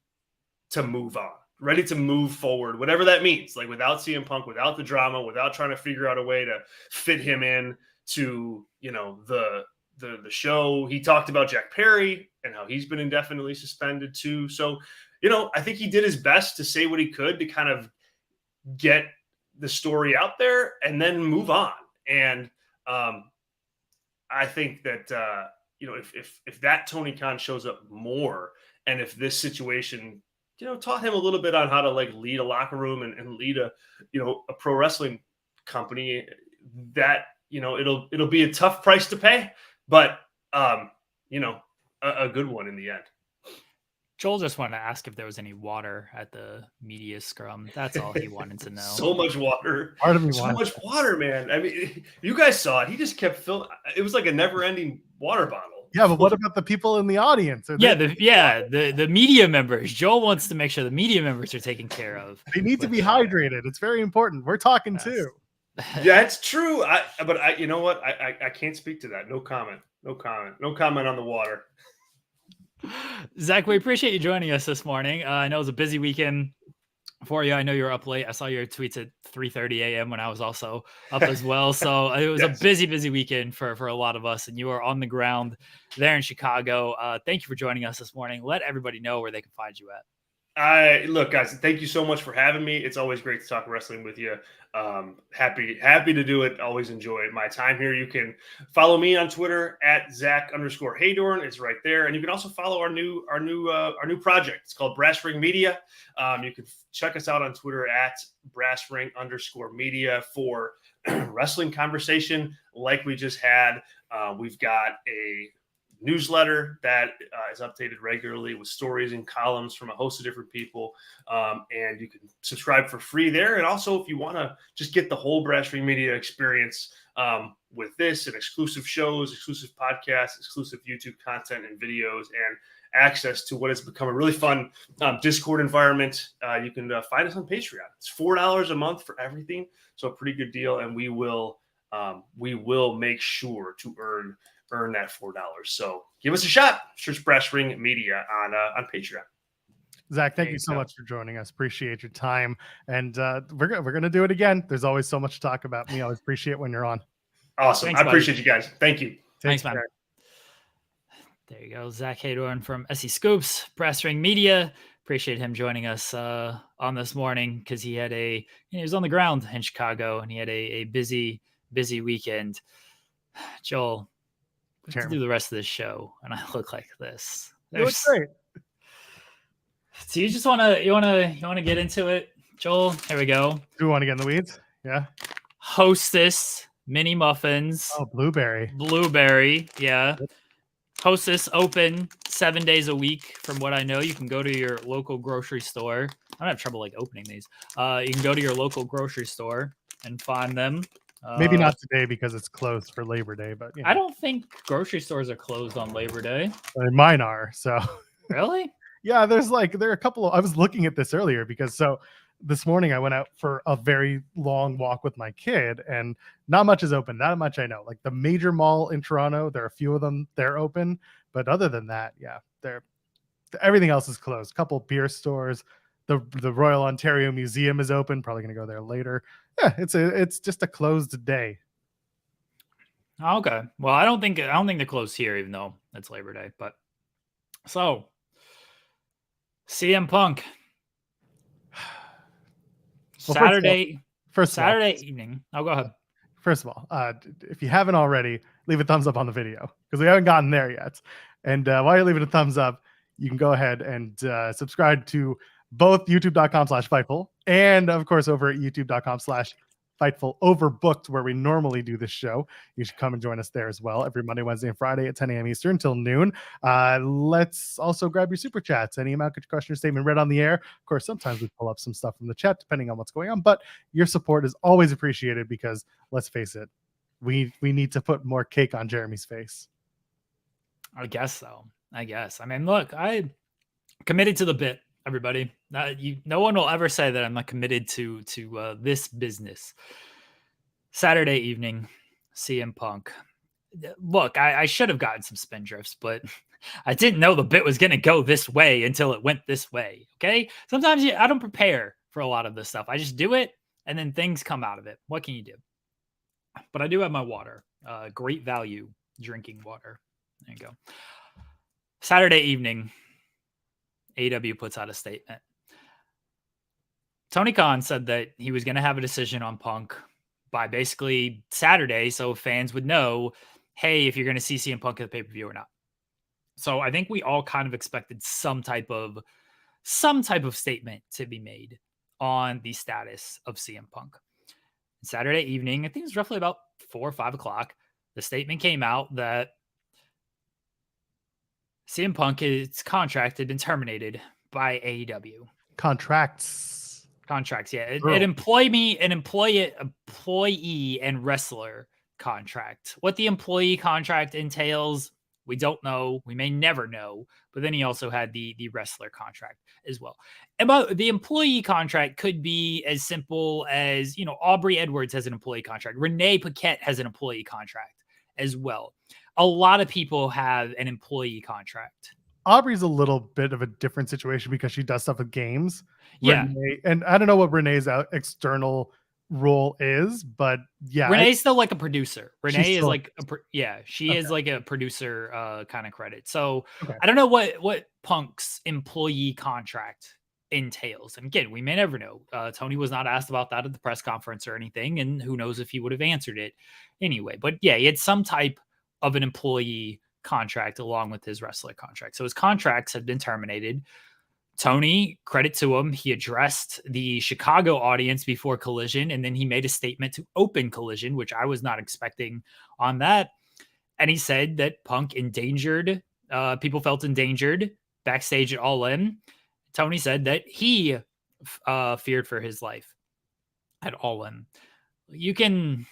to move on, ready to move forward, whatever that means, like without CM Punk, without the drama, without trying to figure out a way to fit him in to, the show. He talked about Jack Perry and how he's been indefinitely suspended too. So, I think he did his best to say what he could to kind of get the story out there and then move on. And I think that, if that Tony Khan shows up more, and if this situation, taught him a little bit on how to like lead a locker room and lead a pro wrestling company, that it'll be a tough price to pay, but a good one in the end. Joel just wanted to ask if there was any water at the media scrum. That's all he wanted to know. So much water. Part of me so much water, man. I mean, you guys saw it. He just kept filling. It was like a never-ending water bottle. Yeah, but what about the people in the audience? The media members. Joel wants to make sure the media members are taken care of. They need to be hydrated. It's very important. We're talking too. Yeah, it's true. But you know what? I can't speak to that. No comment. No comment on the water. Zack, we appreciate you joining us this morning. I know it was a busy weekend for you. I know you were up late. I saw your tweets at 3:30 a.m. when I was also up as well. So it was a busy weekend for a lot of us. And you are on the ground there in Chicago. Thank you for joining us this morning. Let everybody know where they can find you at. Look, guys, thank you so much for having me. It's always great to talk wrestling with you. Happy to do it. Always enjoy my time here. You can follow me on Twitter at Zack_Heydorn. It's right there. And you can also follow our new project. It's called Brass Ring Media. You can check us out on Twitter at BrassRing_media for wrestling conversation like we just had. We've got a newsletter that is updated regularly with stories and columns from a host of different people. And you can subscribe for free there. And also, if you want to just get the whole Brass Ring Media experience with this and exclusive shows, exclusive podcasts, exclusive YouTube content and videos, and access to what has become a really fun Discord environment, you can find us on Patreon. It's $4 a month for everything. So a pretty good deal. And we will make sure to earn that $4. So give us a shot. Search Brass Ring Media on Patreon. Zack, thank you so much for joining us. Appreciate your time. And we're going to do it again. There's always so much to talk about. Me, I always appreciate when you're on. Awesome. Thanks, I appreciate you guys. Thank you. Thanks, man. There you go. Zack Heydorn from SEScoops, Brass Ring Media. Appreciate him joining us on this morning because he was on the ground in Chicago and he had a busy weekend. Joel, to do the rest of this show, and I look like this. You look great. So you just want to get into it, Joel? Here we go. Do you want to get in the weeds? Yeah. Hostess mini muffins. Oh, blueberry. Yeah. Hostess open 7 days a week. From what I know, you can go to your local grocery store. I don't have trouble opening these. You can go to your local grocery store and find them. Maybe not today because it's closed for Labor Day, but I don't think grocery stores are closed on Labor Day. Mine are. So really? Yeah, there are a couple of, I was looking at this earlier because this morning I went out for a very long walk with my kid and not much is open. Not much I know. Like the major mall in Toronto, there are a few of them, they're open. But other than that, yeah, everything else is closed. A couple beer stores. The Royal Ontario Museum is open. Probably going to go there later. Yeah, it's just a closed day. Okay. Well, I don't think they're closed here, even though it's Labor Day. But so CM Punk Saturday evening. Oh, go ahead. First of all, if you haven't already, leave a thumbs up on the video because we haven't gotten there yet. And while you're leaving a thumbs up, you can go ahead and subscribe to both youtube.com/Fightful and of course over at youtube.com/Fightful Overbooked, where we normally do this show. You should come and join us there as well every Monday, Wednesday, and Friday at 10 a.m. Eastern till noon. Let's also grab your super chats. Any amount, get your question or statement read on the air. Of course, sometimes we pull up some stuff from the chat depending on what's going on, but your support is always appreciated because let's face it, we need to put more cake on Jeremy's face. I guess so. I mean, look, I committed to the bit. Everybody, no one will ever say that I'm not committed to this business. Saturday evening, CM Punk. Look, I should have gotten some spin drifts, but I didn't know the bit was going to go this way until it went this way. Okay, sometimes I don't prepare for a lot of this stuff. I just do it, and then things come out of it. What can you do? But I do have my water. Great value drinking water. There you go. Saturday evening. AEW puts out a statement. Tony Khan said that he was going to have a decision on Punk by basically Saturday, so fans would know, hey, if you're going to see CM Punk at the pay-per-view or not. So I think we all kind of expected some type of statement to be made on the status of CM Punk. Saturday evening, I think it was roughly about 4 or 5 o'clock, the statement came out that CM Punk, his contract had been terminated by AEW. Contracts, yeah. Girl. An employee and wrestler contract. What the employee contract entails, we don't know. We may never know. But then he also had the wrestler contract as well. And the employee contract could be as simple as, Aubrey Edwards has an employee contract. Renee Paquette has an employee contract as well. A lot of people have an employee contract. Aubrey's a little bit of a different situation because she does stuff with games. Yeah. Renee, and I don't know what Renee's external role is, but yeah. Renee's still like a producer. Renee is still, like, she okay. is like a producer kind of credit. So okay. I don't know what Punk's employee contract entails. And again, we may never know. Tony was not asked about that at the press conference or anything. And who knows if he would have answered it anyway. But yeah, he had some type of an employee contract along with his wrestler contract. So his contracts had been terminated. Tony, credit to him, he addressed the Chicago audience before Collision, and then he made a statement to open Collision, which I was not expecting on that. And he said that Punk endangered, people felt endangered backstage at All In. Tony said that he feared for his life at All In. You can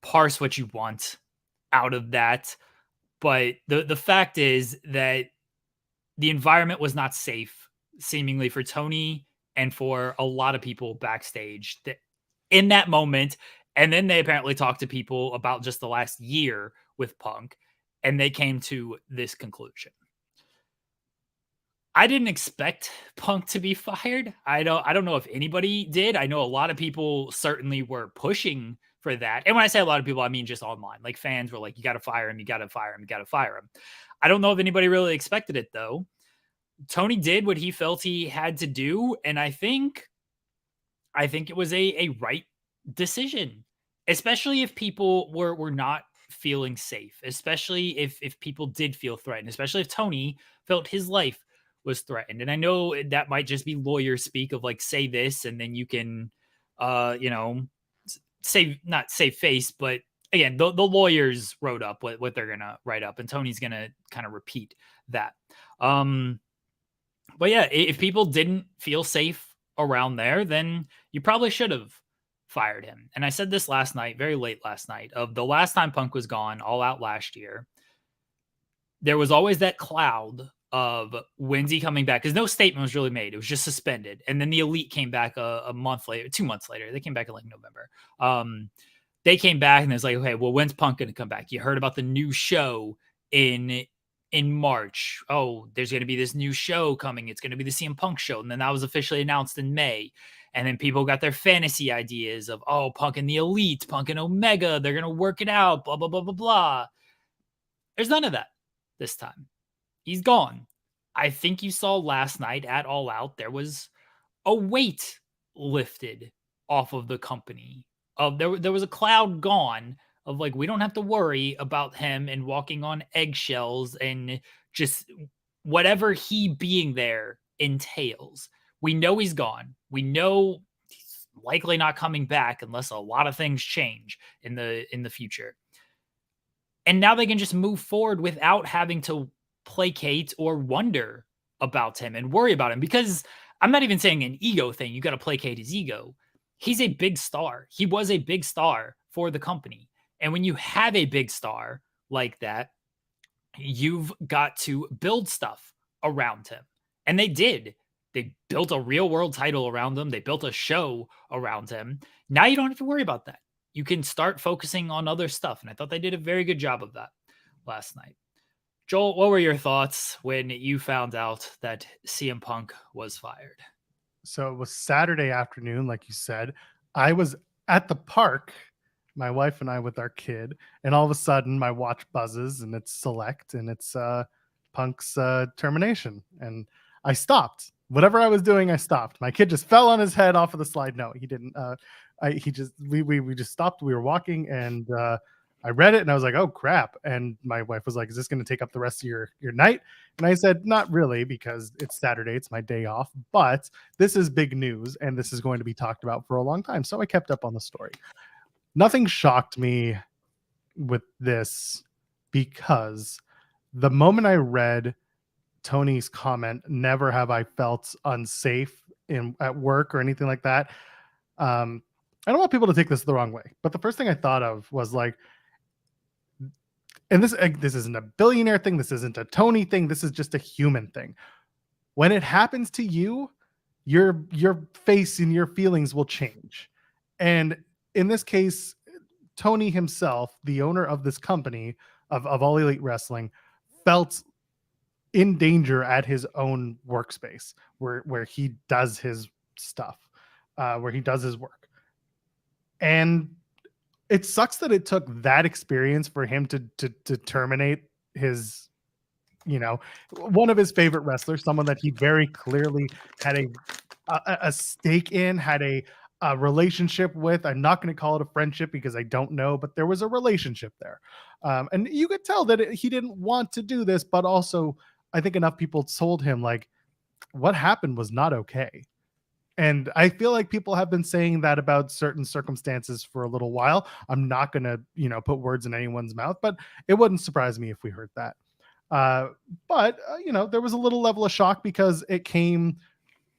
parse what you want out of that, but the fact is that the environment was not safe, seemingly, for Tony and for a lot of people backstage in that moment. And then they apparently talked to people about just the last year with Punk, and they came to this conclusion. I didn't expect Punk to be fired. I don't know if anybody did. I know a lot of people certainly were pushing for that. And when I say a lot of people, I mean just online. Like, fans were like, you got to fire him, you got to fire him, you got to fire him. I don't know if anybody really expected it, though. Tony did what he felt he had to do, and I think it was a right decision, especially if people were not feeling safe, especially if people did feel threatened, especially if Tony felt his life was threatened. And I know that might just be lawyer speak of like, say this and then you can not save face, but again, the lawyers wrote up what they're gonna write up, and Tony's gonna kind of repeat that. But yeah, if people didn't feel safe around there, then you probably should have fired him. And I said this last night, very late last night, of the last time Punk was gone, All Out last year, there was always that cloud of when's he coming back, because no statement was really made. It was just suspended. And then the Elite came back a month later, 2 months later. They came back in like November. They came back and it's like, okay, well, when's Punk going to come back? You heard about the new show in March. Oh, there's going to be this new show coming. It's going to be the CM Punk show. And then that was officially announced in May. And then people got their fantasy ideas of, oh, Punk and the Elite, Punk and Omega, they're going to work it out, blah, blah, blah, blah, blah. There's none of that this time. He's gone. I think you saw last night at All Out, there was a weight lifted off of the company. There was a cloud gone of like, we don't have to worry about him and walking on eggshells and just whatever he being there entails. We know he's gone. We know he's likely not coming back unless a lot of things change in the future. And now they can just move forward without having to placate or wonder about him and worry about him, because I'm not even saying an ego thing. You got to placate his ego. He's a big star. He was a big star for the company. And when you have a big star like that, you've got to build stuff around him. And they did. They built a real world title around him. They built a show around him. Now you don't have to worry about that. You can start focusing on other stuff. And I thought they did a very good job of that last night. Joel, what were your thoughts when you found out that CM Punk was fired? So it was Saturday afternoon, like you said. I was at the park, my wife and I with our kid, and all of a sudden my watch buzzes and it's select and it's Punk's termination. And I stopped. Whatever I was doing, I stopped. My kid just fell on his head off of the slide. No, he didn't. We just stopped. We were walking and I read it and I was like, oh crap. And my wife was like, is this going to take up the rest of your night? And I said, not really, because it's Saturday. It's my day off, but this is big news and this is going to be talked about for a long time. So I kept up on the story. Nothing shocked me with this because the moment I read Tony's comment, never have I felt unsafe at work or anything like that. I don't want people to take this the wrong way, but the first thing I thought of was like, and this isn't a billionaire thing, this isn't a Tony thing, this is just a human thing. When it happens to you, your face and your feelings will change. And in this case, Tony himself, the owner of this company of All Elite Wrestling, felt in danger at his own workspace where he does his stuff, where he does his work. And it sucks that it took that experience for him to terminate his, one of his favorite wrestlers, someone that he very clearly had a stake in, had a relationship with. I'm not going to call it a friendship because I don't know, but there was a relationship there. And you could tell that he didn't want to do this, but also I think enough people told him like what happened was not okay. And I feel like people have been saying that about certain circumstances for a little while. I'm not going to, put words in anyone's mouth, but it wouldn't surprise me if we heard that. But there was a little level of shock because it came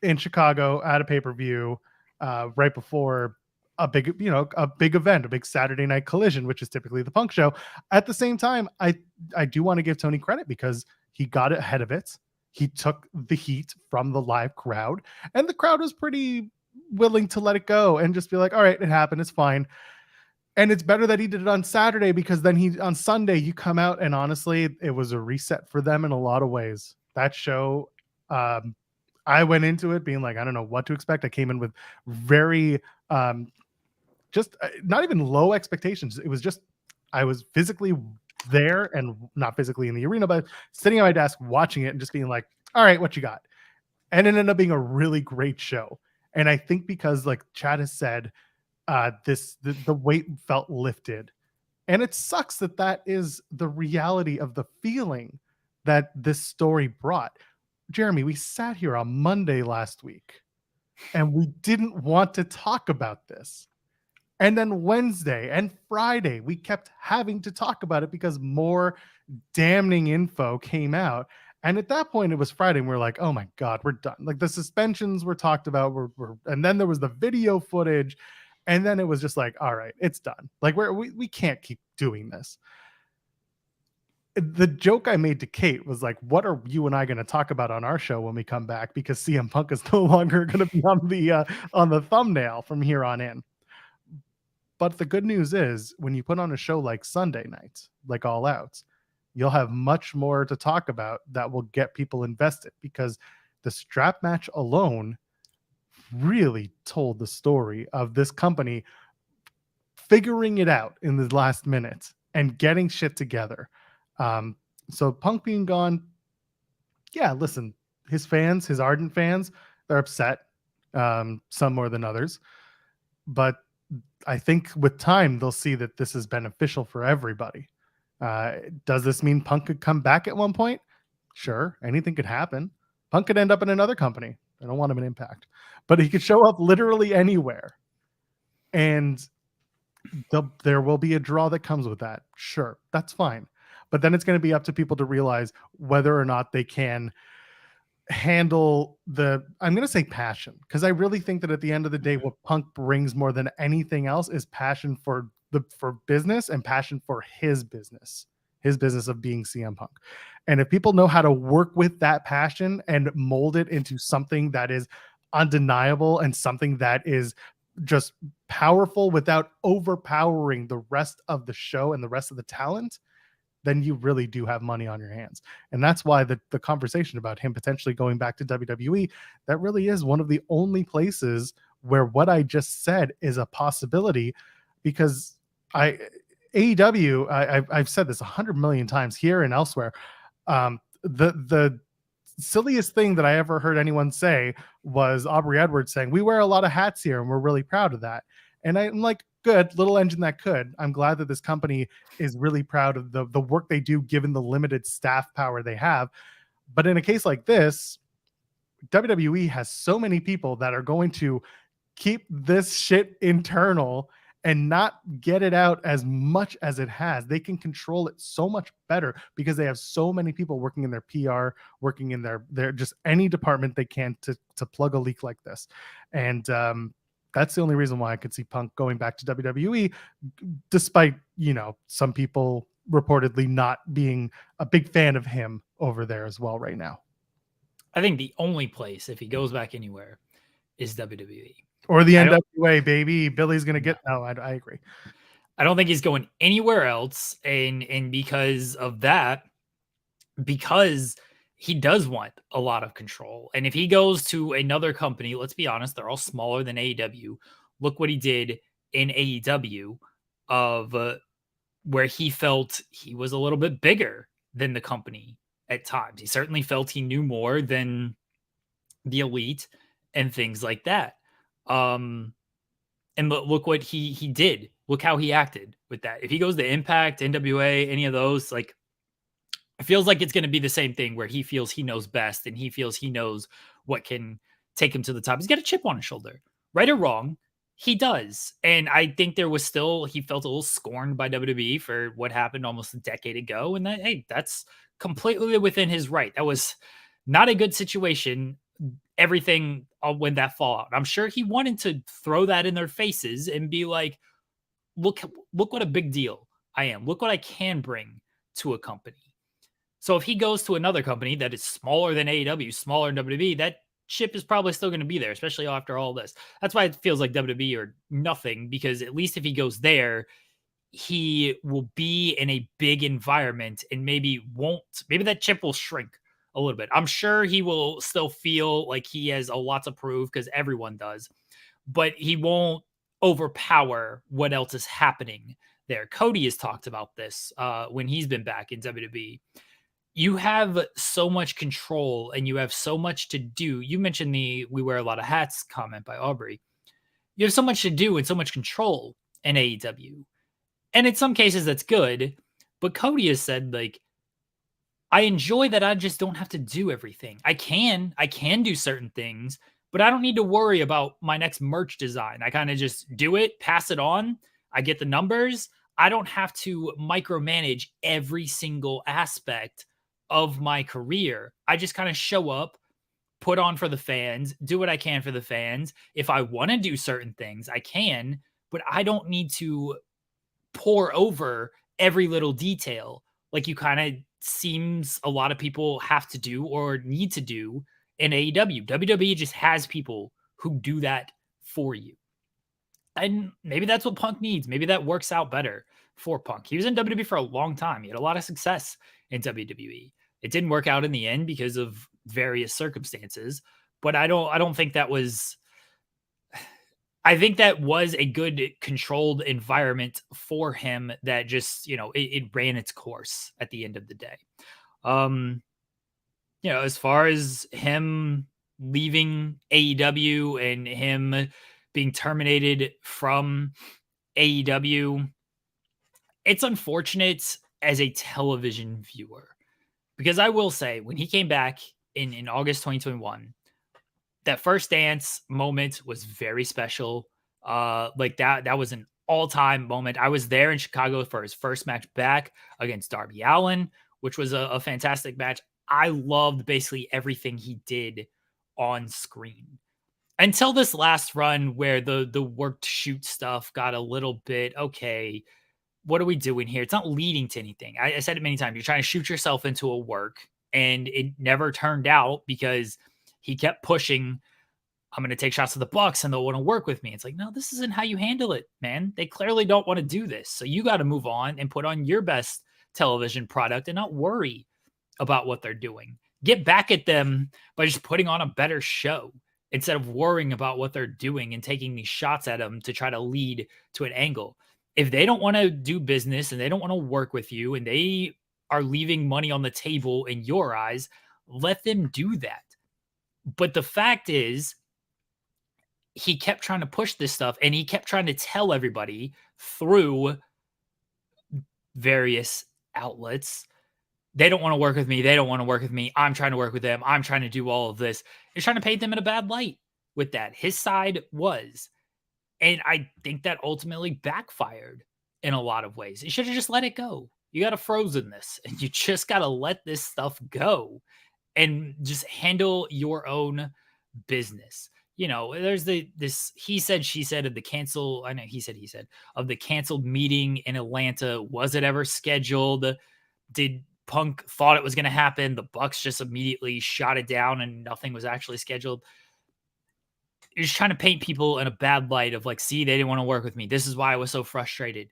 in Chicago at a pay-per-view right before a big event, a big Saturday Night Collision, which is typically the Punk show. At the same time, I do want to give Tony credit because he got ahead of it. He took the heat from the live crowd, and the crowd was pretty willing to let it go and just be like, all right, it happened. It's fine. And it's better that he did it on Saturday because then on Sunday, you come out and honestly, it was a reset for them in a lot of ways. That show, I went into it being like, I don't know what to expect. I came in with very, just not even low expectations. It was just, I was physically there and not physically in the arena, but sitting at my desk watching it and just being like, all right, what you got? And it ended up being a really great show. And I think because like Chad has said, the weight felt lifted. And it sucks that is the reality of the feeling that this story brought. Jeremy, we sat here on Monday last week and we didn't want to talk about this. And then Wednesday and Friday, we kept having to talk about it because more damning info came out. And at that point, it was Friday, and we're like, oh my God, we're done. Like the suspensions were talked about, and then there was the video footage. And then it was just like, all right, it's done. Like we can't keep doing this. The joke I made to Kate was like, what are you and I going to talk about on our show when we come back? Because CM Punk is no longer going to be on the thumbnail from here on in. But the good news is when you put on a show like Sunday night, like All Out, you'll have much more to talk about that will get people invested because the strap match alone really told the story of this company figuring it out in the last minute and getting shit together. So Punk being gone, yeah, listen, his fans, his ardent fans, they're upset, some more than others. But I think with time, they'll see that this is beneficial for everybody. Does this mean Punk could come back at one point? Sure, anything could happen. Punk could end up in another company. I don't want him in Impact. But he could show up literally anywhere. And there will be a draw that comes with that. Sure, that's fine. But then it's going to be up to people to realize whether or not they can handle I'm going to say passion, because I really think that at the end of the day, what Punk brings more than anything else is passion for business and passion for his business of being CM Punk. And if people know how to work with that passion and mold it into something that is undeniable and something that is just powerful without overpowering the rest of the show and the rest of the talent, then you really do have money on your hands. And that's why the conversation about him potentially going back to WWE, that really is one of the only places where what I just said is a possibility, because AEW, I've said this 100 million times here and elsewhere. The silliest thing that I ever heard anyone say was Aubrey Edwards saying, we wear a lot of hats here and we're really proud of that. And I'm like, good, little engine that could. I'm glad that this company is really proud of the work they do given the limited staff power they have. But in a case like this, WWE has so many people that are going to keep this shit internal and not get it out as much as it has. They can control it so much better because they have so many people working in their PR, working in their just any department they can to plug a leak like this. And that's the only reason why I could see Punk going back to WWE, despite, some people reportedly not being a big fan of him over there as well right now. I think the only place, if he goes back anywhere, is WWE. Or the NWA, baby. Billy's going to get... No, I agree. I don't think he's going anywhere else. And because of that, because he does want a lot of control. And if he goes to another company, let's be honest, they're all smaller than AEW. Look what he did in AEW where he felt he was a little bit bigger than the company at times. He certainly felt he knew more than the elite and things like that. And look what he did. Look how he acted with that. If he goes to Impact, NWA, any of those, like, it feels like it's going to be the same thing where he feels he knows best and he feels he knows what can take him to the top. He's got a chip on his shoulder, right or wrong. He does. And I think he felt a little scorned by WWE for what happened almost a decade ago. And that's completely within his right. That was not a good situation. Everything when that fallout. I'm sure he wanted to throw that in their faces and be like, look what a big deal I am. Look what I can bring to a company. So if he goes to another company that is smaller than AEW, smaller than WWE, that ship is probably still going to be there, especially after all this. That's why it feels like WWE or nothing, because at least if he goes there, he will be in a big environment and maybe that chip will shrink a little bit. I'm sure he will still feel like he has a lot to prove because everyone does, but he won't overpower what else is happening there. Cody has talked about this when he's been back in WWE. You have so much control and you have so much to do. You mentioned we wear a lot of hats comment by Aubrey. You have so much to do and so much control in AEW. And in some cases that's good, but Cody has said, like, I enjoy that I just don't have to do everything. I can do certain things, but I don't need to worry about my next merch design. I kind of just do it, pass it on. I get the numbers. I don't have to micromanage every single aspect of my career. I just kind of show up, put on for the fans, do what I can for the fans. If I want to do certain things, I can, but I don't need to pour over every little detail like you kind of seems a lot of people have to do or need to do in AEW. WWE just has people who do that for you. And maybe that's what Punk needs. Maybe that works out better for Punk. He was in WWE for a long time. He had a lot of success in WWE. It didn't work out in the end because of various circumstances, but I don't think that was... I think that was a good controlled environment for him that just, it ran its course at the end of the day. As far as him leaving AEW and him being terminated from AEW, it's unfortunate as a television viewer, because I will say when he came back in August 2021, that first dance moment was very special. Like that was an all-time moment. I was there in Chicago for his first match back against Darby Allin, which was a fantastic match. I loved basically everything he did on screen until this last run where the work to shoot stuff got a little bit, okay, what are we doing here? It's not leading to anything. I said it many times. You're trying to shoot yourself into a work, and it never turned out because he kept pushing, I'm going to take shots at the Bucks and they'll want to work with me. It's like, no, this isn't how you handle it, man. They clearly don't want to do this. So you got to move on and put on your best television product and not worry about what they're doing. Get back at them by just putting on a better show instead of worrying about what they're doing and taking these shots at them to try to lead to an angle. If they don't want to do business and they don't want to work with you and they are leaving money on the table in your eyes, let them do that. But the fact is, he kept trying to push this stuff and he kept trying to tell everybody through various outlets, they don't want to work with me. They don't want to work with me. I'm trying to work with them. I'm trying to do all of this. He's trying to paint them in a bad light with that. His side was, And I think that ultimately backfired in a lot of ways. You should have just let it go. You got to frozen this, and you just got to let this stuff go and just handle your own business. You know, there's this he said, she said of the cancel. I know he said of the canceled meeting in Atlanta. Was it ever scheduled? Did Punk thought it was going to happen? The Bucks just immediately shot it down and nothing was actually scheduled. You're just trying to paint people in a bad light of like, see, they didn't want to work with me. This is why I was so frustrated.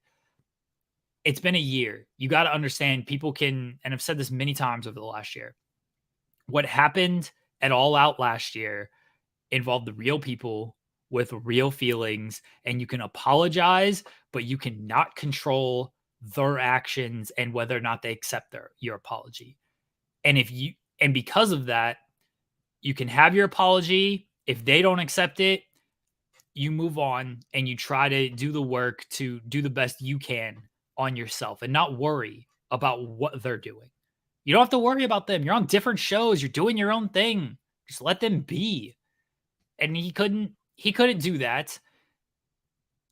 It's been a year. You got to understand people can, and I've said this many times over the last year, what happened at All Out last year involved the real people with real feelings, and you can apologize, but you cannot control their actions and whether or not they accept your apology. And because of that, you can have your apology. If they don't accept it, you move on and you try to do the work to do the best you can on yourself and not worry about what they're doing. You don't have to worry about them. You're on different shows. You're doing your own thing. Just let them be. And he couldn't do that.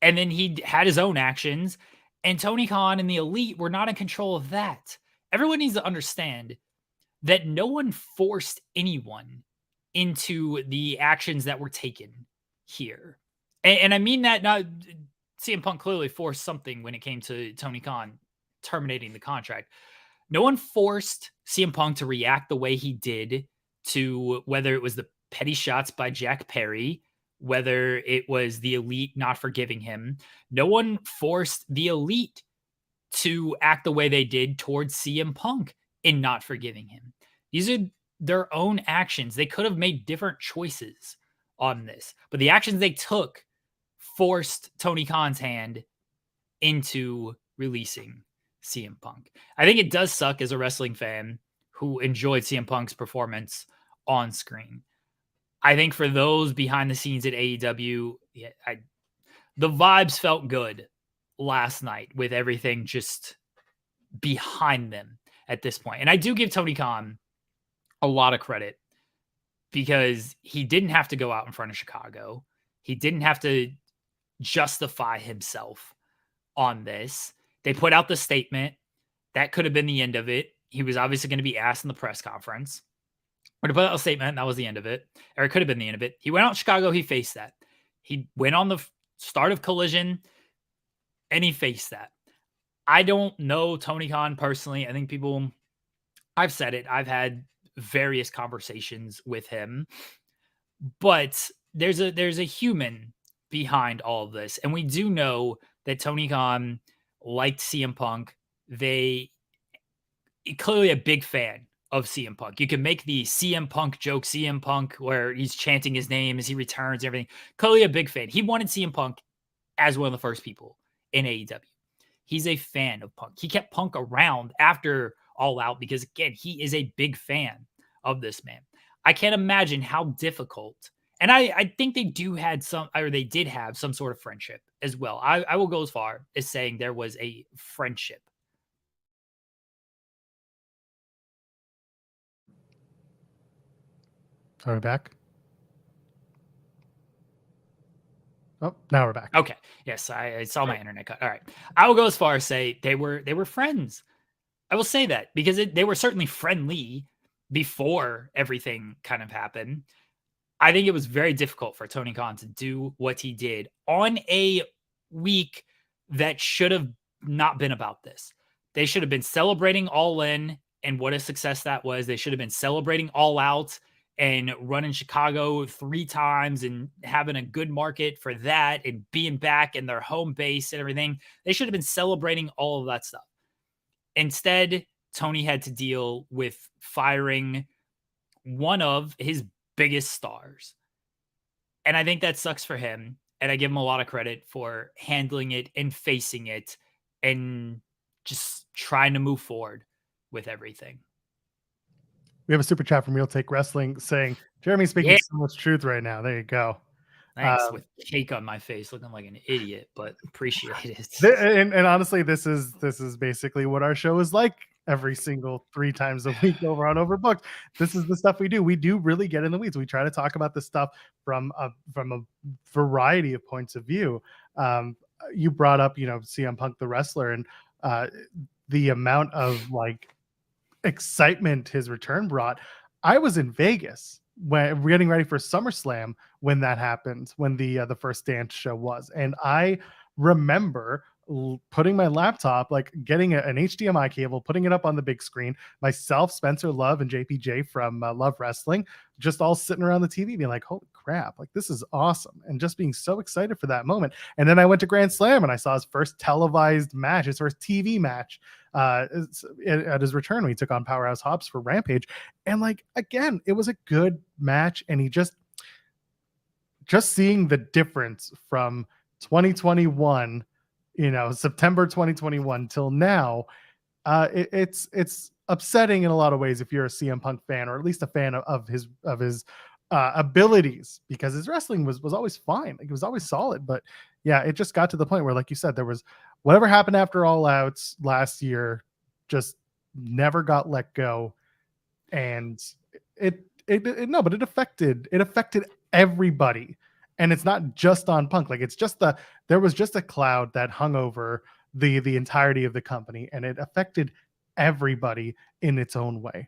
And then he had his own actions. And Tony Khan and the Elite were not in control of that. Everyone needs to understand that no one forced anyone into the actions that were taken here. And I mean that not CM Punk clearly forced something when it came to Tony Khan terminating the contract. No one forced CM Punk to react the way he did to whether it was the petty shots by Jack Perry, whether it was the Elite not forgiving him. No one forced the Elite to act the way they did towards CM Punk in not forgiving him. These are their own actions. They could have made different choices on this, but the actions they took forced Tony Khan's hand into releasing CM Punk. I think it does suck as a wrestling fan who enjoyed CM Punk's performance on screen. I think for those behind the scenes at AEW, the vibes felt good last night with everything just behind them at this point. And I do give Tony Khan a lot of credit because he didn't have to go out in front of Chicago. He didn't have to justify himself on this. They put out the statement. That could have been the end of it. He was obviously going to be asked in the press conference. Or to put out a statement, and that was the end of it. Or it could have been the end of it. He went out in Chicago. He faced that. He went on the start of Collision, and he faced that. I don't know Tony Khan personally. I think people, I've said it. I've had various conversations with him. But there's a human behind all of this. And we do know that Tony Khan liked CM Punk. Clearly a big fan of CM Punk. You can make the CM Punk joke, CM Punk, where he's chanting his name as he returns, everything. Clearly a big fan. He wanted CM Punk as one of the first people in AEW. He's a fan of Punk. He kept Punk around after All Out because, again, he is a big fan of this man. I can't imagine how difficult. And I think they did have some sort of friendship as well. I will go as far as saying there was a friendship. Are we back? Oh, now we're back. Okay. Yes, I saw my internet cut. All right. I will go as far as say they were friends. I will say that because they were certainly friendly before everything kind of happened. I think it was very difficult for Tony Khan to do what he did on a week that should have not been about this. They should have been celebrating All In and what a success that was. They should have been celebrating All Out and running Chicago 3 times and having a good market for that and being back in their home base and everything. They should have been celebrating all of that stuff. Instead, Tony had to deal with firing one of his biggest stars. And I think that sucks for him. And I give him a lot of credit for handling it and facing it and just trying to move forward with everything. We have a super chat from Real Take Wrestling saying, Jeremy's speaking so much truth right now. There you go. Thanks. With cake on my face, looking like an idiot, but appreciate it. And honestly, this is basically what our show is like every single 3 times a week over on Overbooked. This is the stuff we do. We do really get in the weeds. We try to talk about this stuff from a variety of points of view. You brought up, CM Punk the wrestler, and the amount of like excitement his return brought. I was in Vegas when we're getting ready for SummerSlam when that happened, when the first dance show was, and I remember putting my laptop, like getting an HDMI cable, putting it up on the big screen, myself, Spencer Love, and JPJ from Love Wrestling, just all sitting around the TV being like, holy crap, like this is awesome, and just being so excited for that moment. And then I went to Grand Slam and I saw his first televised match, his first TV match at his return when he took on Powerhouse Hobbs for Rampage. And like, again, it was a good match, and he just seeing the difference from 2021, September 2021 till now, it's upsetting in a lot of ways if you're a CM Punk fan, or at least a fan of his abilities, because his wrestling was always fine. Like, it was always solid. But yeah, it just got to the point where, like you said, there was whatever happened after All Outs last year just never got let go. And it affected everybody. And it's not just on Punk. Like, it's just there was just a cloud that hung over the entirety of the company, and it affected everybody in its own way.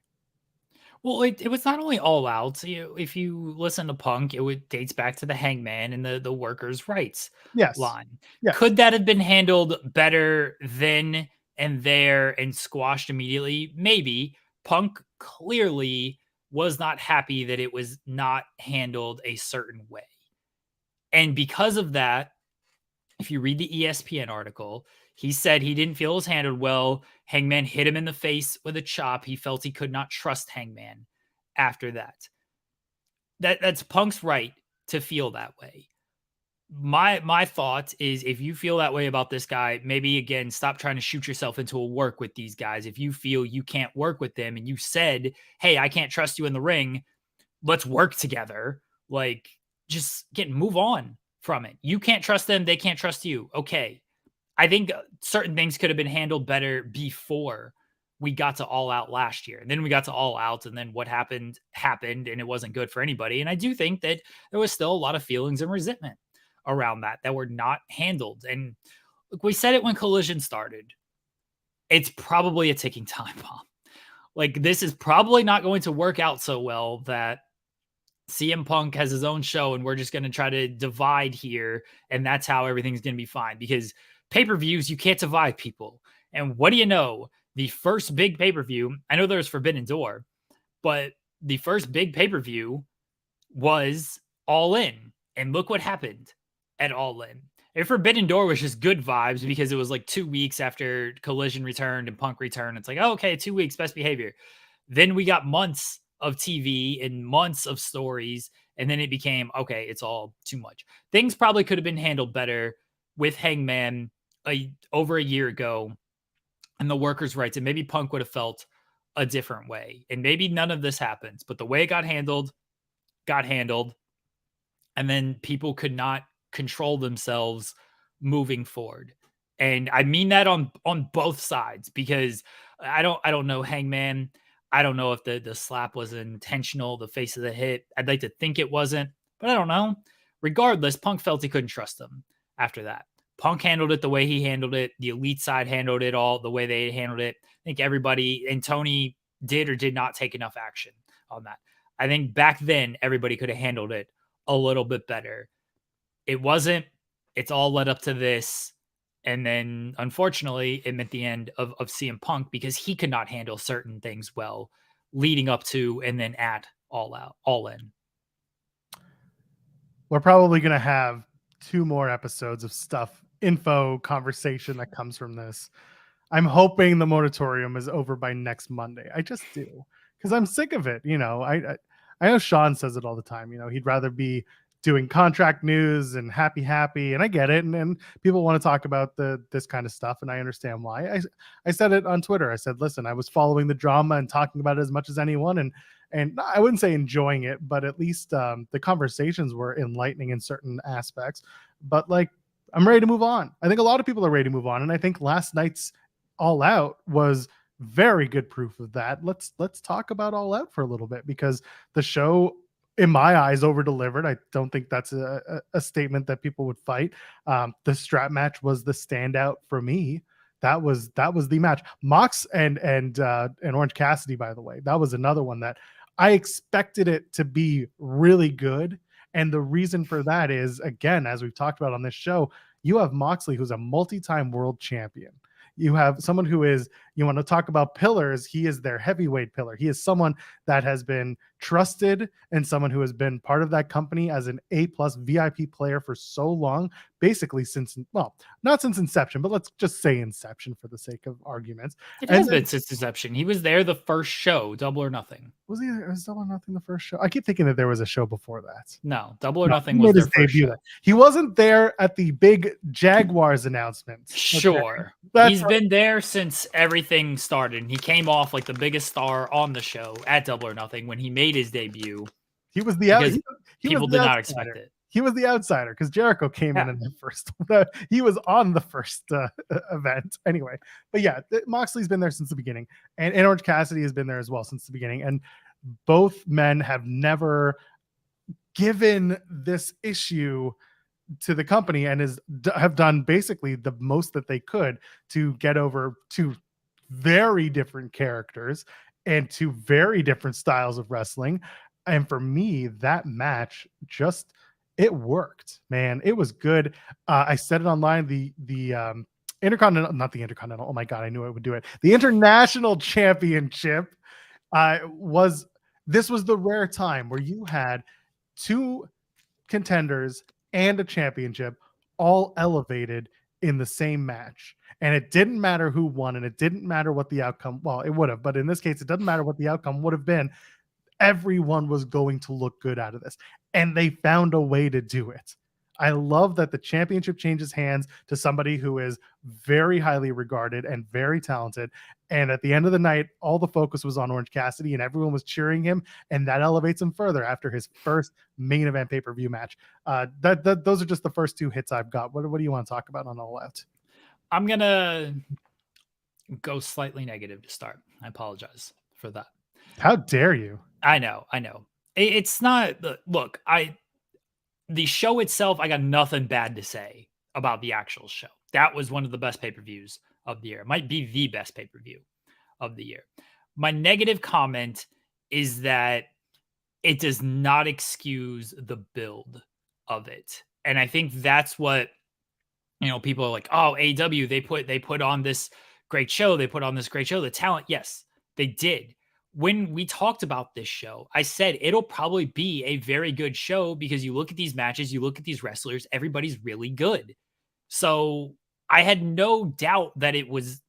Well, it was not only All Out. If you listen to Punk, it dates back to the Hangman and the workers' rights line. Yes. Could that have been handled better then and there and squashed immediately? Maybe. Punk clearly was not happy that it was not handled a certain way. And because of that, if you read the ESPN article, he said he didn't feel it was handled well. Hangman hit him in the face with a chop. He felt he could not trust Hangman after that. That's Punk's right to feel that way. My thought is, if you feel that way about this guy, maybe again, stop trying to shoot yourself into a work with these guys. If you feel you can't work with them and you said, hey, I can't trust you in the ring, let's work together. Like, just move on from it. You can't trust them. They can't trust you. Okay. I think certain things could have been handled better before we got to All Out last year. And then we got to All Out, and then what happened, and it wasn't good for anybody. And I do think that there was still a lot of feelings and resentment around that were not handled. And look, we said it when Collision started. It's probably a ticking time bomb. Like, this is probably not going to work out so well that CM Punk has his own show and we're just going to try to divide here, and that's how everything's going to be fine. Because pay-per-views, you can't divide people. And what do you know? The first big pay-per-view, I know there was Forbidden Door, but the first big pay-per-view was All In. And look what happened at All In. And Forbidden Door was just good vibes because it was like 2 weeks after Collision returned and Punk returned. It's like, oh, okay, 2 weeks, best behavior. Then we got months of TV and months of stories. And then it became, okay, it's all too much. Things probably could have been handled better with Hangman over a year ago and the workers' rights. And maybe Punk would have felt a different way. And maybe none of this happens. But the way it got handled. And then people could not control themselves moving forward. And I mean that on both sides, because I don't know Hangman. I don't know if the slap was intentional, the face of the hit. I'd like to think it wasn't, but I don't know. Regardless, Punk felt he couldn't trust them after that. Punk handled it the way he handled it. The Elite side handled it all the way they handled it. I think everybody, and Tony did or did not take enough action on that. I think back then, everybody could have handled it a little bit better. It wasn't. It's all led up to this. And then, unfortunately, it meant the end of CM Punk because he could not handle certain things well leading up to and then at All In. We're probably going to have 2 more episodes of info conversation that comes from this. I'm hoping the moratorium is over by next Monday. I just do, because I'm sick of it. I know Sean says it all the time. He'd rather be doing contract news and happy, and I get it. And people want to talk about this kind of stuff, and I understand why. I said it on Twitter. I said, listen, I was following the drama and talking about it as much as anyone, and I wouldn't say enjoying it, but at least the conversations were enlightening in certain aspects. But like, I'm ready to move on. I think a lot of people are ready to move on, and I think last night's All Out was very good proof of that. Let's talk about All Out for a little bit, because the show, in my eyes, over delivered. I don't think that's a statement that people would fight. The strap match was the standout for me. That was the match. Mox and Orange Cassidy, by the way, that was another one that I expected it to be really good. And the reason for that is, again, as we've talked about on this show, you have Moxley, who's a multi-time world champion. You have someone who is, you want to talk about pillars, he is their heavyweight pillar. He is someone that has been trusted and someone who has been part of that company as an A+ VIP player for so long, basically since, well, not since inception, but let's just say inception for the sake of arguments. It has been since inception. He was there the first show, Double or Nothing. Was Double or Nothing the first show? I keep thinking that there was a show before that. No, Double or Nothing was their first show. He wasn't there at the big Jaguars announcement. Sure. He's been there since everything started. He came off like the biggest star on the show at Double or Nothing when he made his debut. He was the people did not expect it. He was the outsider because Jericho came in the first. He was on the first event anyway. But yeah, Moxley's been there since the beginning, and Orange Cassidy has been there as well since the beginning. And both men have never given this issue to the company, and have done basically the most that they could to get over two very different characters and two very different styles of wrestling. And for me, that match just, it worked, man. It was good. I said it online. The Intercontinental, not the Intercontinental. Oh my God, I knew I would do it. The International Championship was the rare time where you had two contenders and a championship all elevated in the same match. And it didn't matter who won, and it didn't matter what the outcome, well, it would have, but in this case, it doesn't matter what the outcome would have been. Everyone was going to look good out of this, and they found a way to do it. I love that the championship changes hands to somebody who is very highly regarded and very talented. And at the end of the night, all the focus was on Orange Cassidy, and everyone was cheering him, and that elevates him further after his first main event pay-per-view match. Those are just the first two hits I've got. What do you want to talk about on All Out? I'm gonna go slightly negative to start. I apologize for that. How dare you? I know. It's not look. The show itself, I got nothing bad to say about the actual show. That was one of the best pay-per-views of the year. It might be the best pay-per-view of the year. My negative comment is that it does not excuse the build of it. And I think that's what, people are like, oh, AEW, they put on this great show. They put on this great show. The talent, yes, they did. When we talked about this show, I said it'll probably be a very good show because you look at these matches, you look at these wrestlers, everybody's really good. So I had no doubt that it was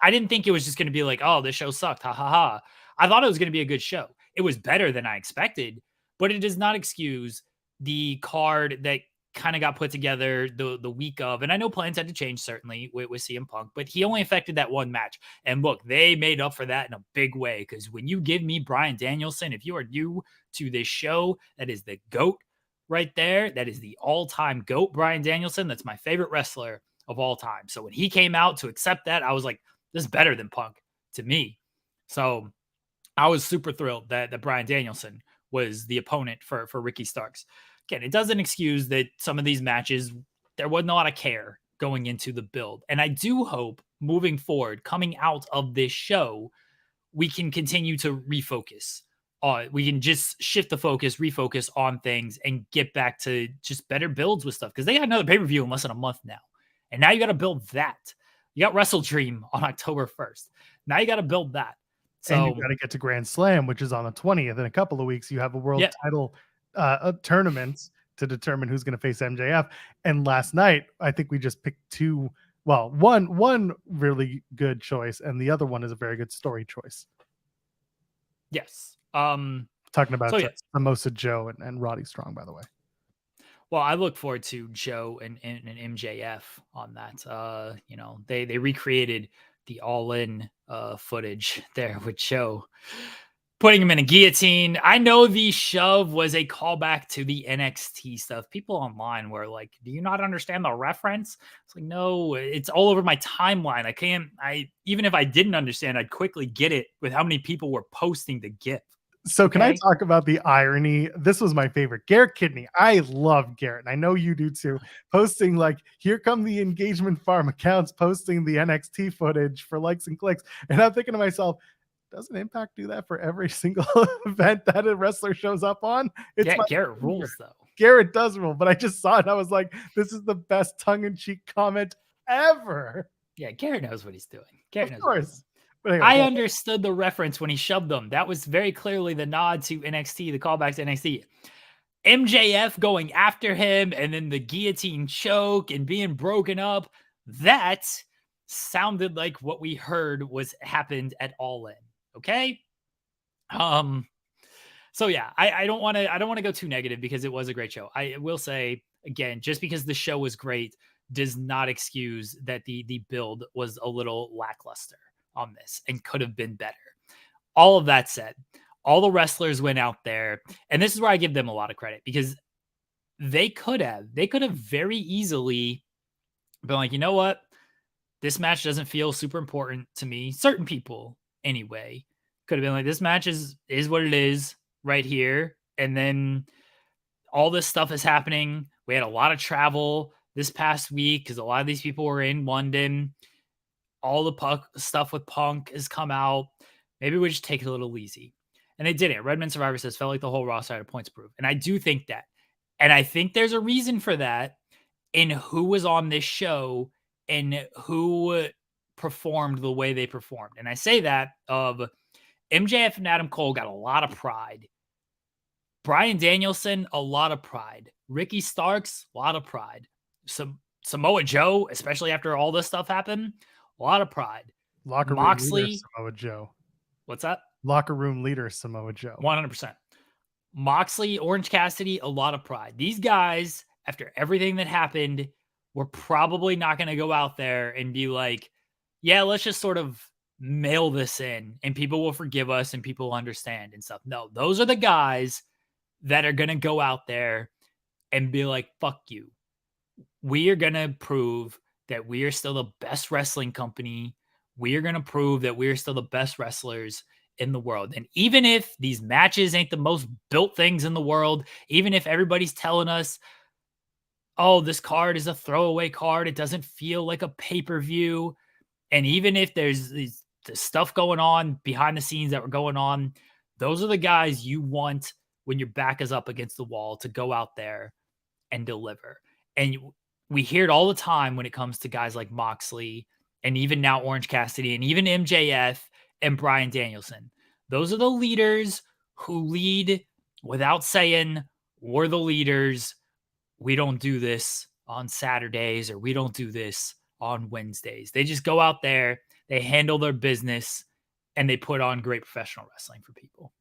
I didn't think it was just going to be like, oh, this show sucked. Ha ha ha. I thought it was going to be a good show. It was better than I expected, but it does not excuse the card that kind of got put together the week of. And I know plans had to change, certainly, with CM Punk, but he only affected that one match. And look, they made up for that in a big way, because when you give me Bryan Danielson, if you are new to this show, that is the GOAT right there. That is the all-time GOAT, Bryan Danielson. That's my favorite wrestler of all time. So when he came out to accept that, I was like, this is better than Punk to me. So I was super thrilled that Bryan Danielson was the opponent for Ricky Starks. Again, it doesn't excuse that some of these matches, there wasn't a lot of care going into the build. And I do hope moving forward, coming out of this show, we can continue to refocus. We can just shift the focus, refocus on things, and get back to just better builds with stuff. Because they got another pay-per-view in less than a month now. And now you got to build that. You got Wrestle Dream on October 1st. Now you got to build that. So, and you got to get to Grand Slam, which is on the 20th. In a couple of weeks, you have a world title tournament to determine who's going to face MJF. And last night, I think we just picked two. Well, one really good choice, and the other one is a very good story choice. Yes. Talking about Samosa Joe and Roddy Strong, by the way. Well, I look forward to Joe and MJF on that. They recreated the All In footage there with Joe putting him in a guillotine. I know the shove was a callback to the NXT stuff. People online were like, do you not understand the reference? It's like, no, it's all over my timeline. Even if I didn't understand, I'd quickly get it with how many people were posting the GIF. So can I talk about the irony? This was my favorite. Garrett Kidney. I love Garrett, and I know you do too. Posting like, here come the engagement farm accounts posting the NXT footage for likes and clicks. And I'm thinking to myself, doesn't Impact do that for every single event that a wrestler shows up on? Garrett rules though. Garrett does rule, but I just saw it and I was like, this is the best tongue-in-cheek comment ever. Yeah, Garrett knows what he's doing. Garrett knows. Of course. But anyway, I understood the reference when he shoved them. That was very clearly the nod to NXT, the callback to NXT. MJF going after him and then the guillotine choke and being broken up. That sounded like what we heard was happened at All In. Okay. So yeah, I don't want to go too negative because it was a great show. I will say again, just because the show was great does not excuse that the build was a little lackluster on this and could have been better. All of that said, all the wrestlers went out there, and this is where I give them a lot of credit because they could have very easily been like, you know what? This match doesn't feel super important to me. Certain people anyway could have been like, this match is what it is right here. And then all this stuff is happening. We had a lot of travel this past week because a lot of these people were in London. All the stuff with Punk has come out. Maybe we just take it a little easy. And they didn't. Redman Survivor says, felt like the whole roster had points proof. And I do think that. And I think there's a reason for that in who was on this show and who performed the way they performed. And I say that of MJF and Adam Cole got a lot of pride. Bryan Danielson, a lot of pride. Ricky Starks, a lot of pride. Samoa Joe, especially after all this stuff happened, a lot of pride. Locker room leader Samoa Joe. What's that? Locker room leader Samoa Joe. 100%. Moxley, Orange Cassidy, a lot of pride. These guys, after everything that happened, were probably not going to go out there and be like, yeah, let's just sort of mail this in and people will forgive us and people will understand and stuff. No, those are the guys that are going to go out there and be like, fuck you. We are going to prove that we are still the best wrestling company. We are going to prove that we are still the best wrestlers in the world. And even if these matches ain't the most built things in the world, even if everybody's telling us, oh, this card is a throwaway card, it doesn't feel like a pay-per-view. And even if there's this stuff going on behind the scenes that were going on, those are the guys you want when your back is up against the wall to go out there and deliver. And we hear it all the time when it comes to guys like Moxley and even now Orange Cassidy and even MJF and Bryan Danielson. Those are the leaders who lead without saying, we're the leaders. We don't do this on Saturdays or we don't do this on Wednesdays. They just go out there, they handle their business, and they put on great professional wrestling for people.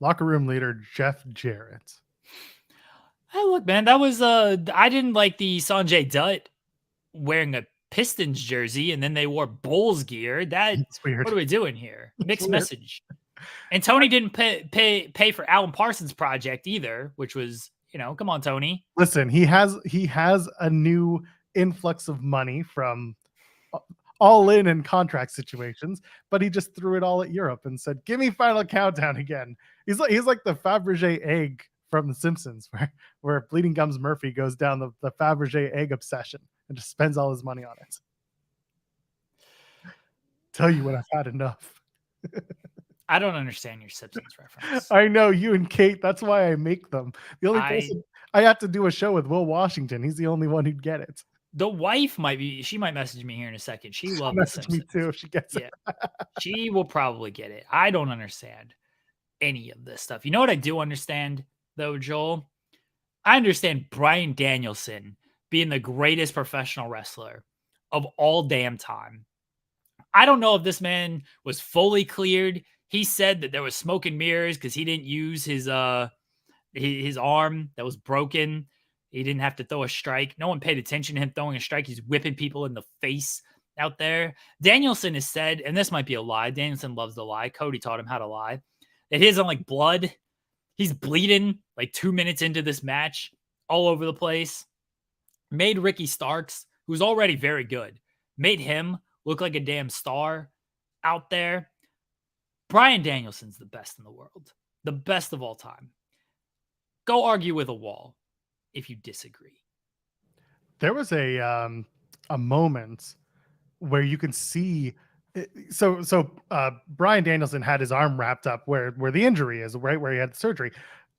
Locker room leader Jeff Jarrett. Hey, look, man, that was I didn't like the Sanjay Dutt wearing a Pistons jersey and then they wore Bulls gear. That's weird. What are we doing here? Mixed message. And Tony didn't pay for Alan Parsons' project either, which was, come on, Tony. Listen, he has a new influx of money from All In and contract situations, but he just threw it all at Europe and said, "Give me Final Countdown again." He's like the Fabergé egg from The Simpsons, where Bleeding Gums Murphy goes down the Fabergé egg obsession and just spends all his money on it. Tell you what, I've had enough. I don't understand your Simpsons reference. I know, you and Kate. That's why I make them. The only person I have to do a show with Will Washington. He's the only one who'd get it. The wife might message me here in a second. She loves The Simpsons. Me too if she gets it. She will probably get it. I don't understand any of this stuff. You know what I do understand, though, Joel? I understand Bryan Danielson being the greatest professional wrestler of all damn time. I don't know if this man was fully cleared. He said that there was smoke and mirrors because he didn't use his arm that was broken. He didn't have to throw a strike. No one paid attention to him throwing a strike. He's whipping people in the face out there. Danielson has said, and this might be a lie, Danielson loves to lie. Cody taught him how to lie, It isn't like blood. He's bleeding like 2 minutes into this match all over the place. Made Ricky Starks, who's already very good, made him look like a damn star out there. Bryan Danielson's the best in the world, the best of all time. Go argue with a wall if you disagree. There was a moment where you can see. So Bryan Danielson had his arm wrapped up where the injury is, right where he had the surgery,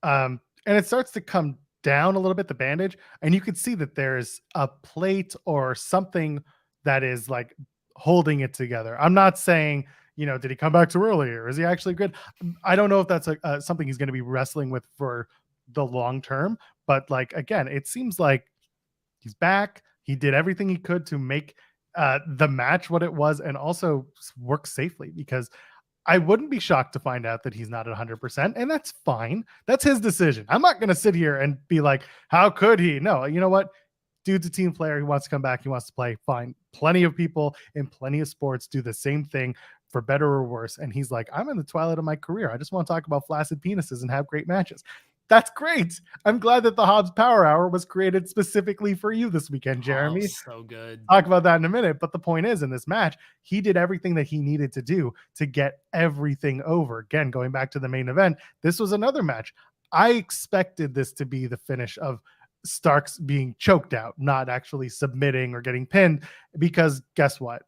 and it starts to come down a little bit, the bandage, and you can see that there's a plate or something that is like holding it together. I'm not saying, did he come back too early or is he actually good? I don't know if that's something he's going to be wrestling with for the long term, but like, again, it seems like he's back. He did everything he could to make the match what it was and also work safely, because I wouldn't be shocked to find out that he's not at 100%, and that's fine. That's his decision. I'm not going to sit here and be like, how could he? No, you know what? Dude's a team player. He wants to come back. He wants to play. Fine. Plenty of people in plenty of sports do the same thing for better or worse. And he's like, I'm in the twilight of my career. I just want to talk about flaccid penises and have great matches. That's great. I'm glad that the Hobbs Power Hour was created specifically for you this weekend, Jeremy. Oh, so good. Talk about that in a minute. But the point is, in this match, he did everything that he needed to do to get everything over. Again, going back to the main event, this was another match. I expected this to be the finish of Starks being choked out, not actually submitting or getting pinned, because guess what?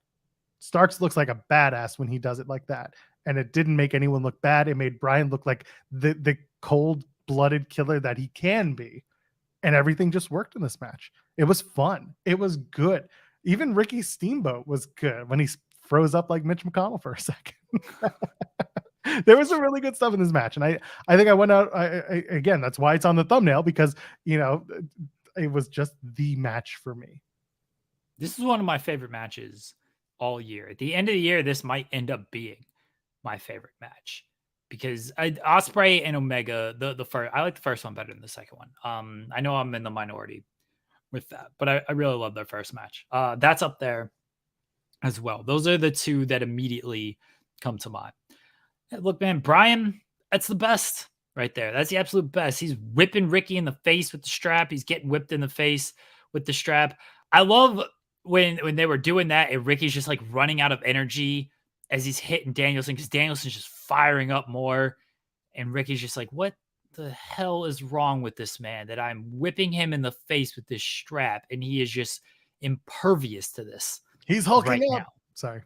Starks looks like a badass when he does it like that. And it didn't make anyone look bad. It made Bryan look like the cold-blooded killer that he can be. And everything just worked in this match. It was fun. It was good. Even Ricky Steamboat was good when he froze up like Mitch McConnell for a second. There was some really good stuff in this match. And I think I went out, again, that's why it's on the thumbnail, because, it was just the match for me. This is one of my favorite matches all year. At the end of the year, this might end up being my favorite match, because Ospreay and Omega, the first, I like the first one better than the second one. I know I'm in the minority with that, but I really love their first match. That's up there as well. Those are the two that immediately come to mind. Look, man, Bryan, that's the best right there. That's the absolute best. He's whipping Ricky in the face with the strap. He's getting whipped in the face with the strap. I love when they were doing that and Ricky's just like running out of energy as he's hitting Danielson, because Danielson's just firing up more. And Ricky's just like, what the hell is wrong with this man that I'm whipping him in the face with this strap? And he is just impervious to this. He's hulking right up. Now. Sorry.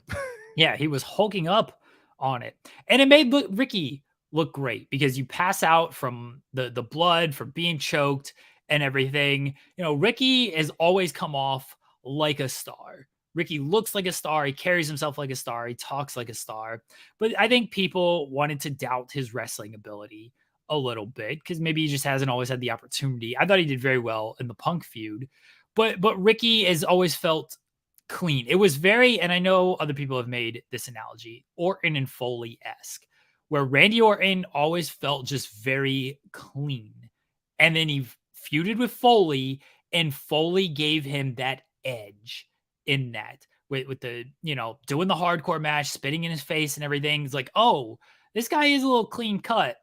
Yeah, he was hulking up on it. And it made Ricky look great, because you pass out from the blood, from being choked and everything. Ricky has always come off like a star. Ricky looks like a star. He carries himself like a star. He talks like a star. But I think people wanted to doubt his wrestling ability a little bit, because maybe he just hasn't always had the opportunity. I thought he did very well in the Punk feud. But Ricky has always felt clean. It was very, and I know other people have made this analogy, Orton and Foley-esque, where Randy Orton always felt just very clean. And then he feuded with Foley, and Foley gave him that edge in that with the, doing the hardcore match, spitting in his face and everything. It's like, oh, this guy is a little clean cut,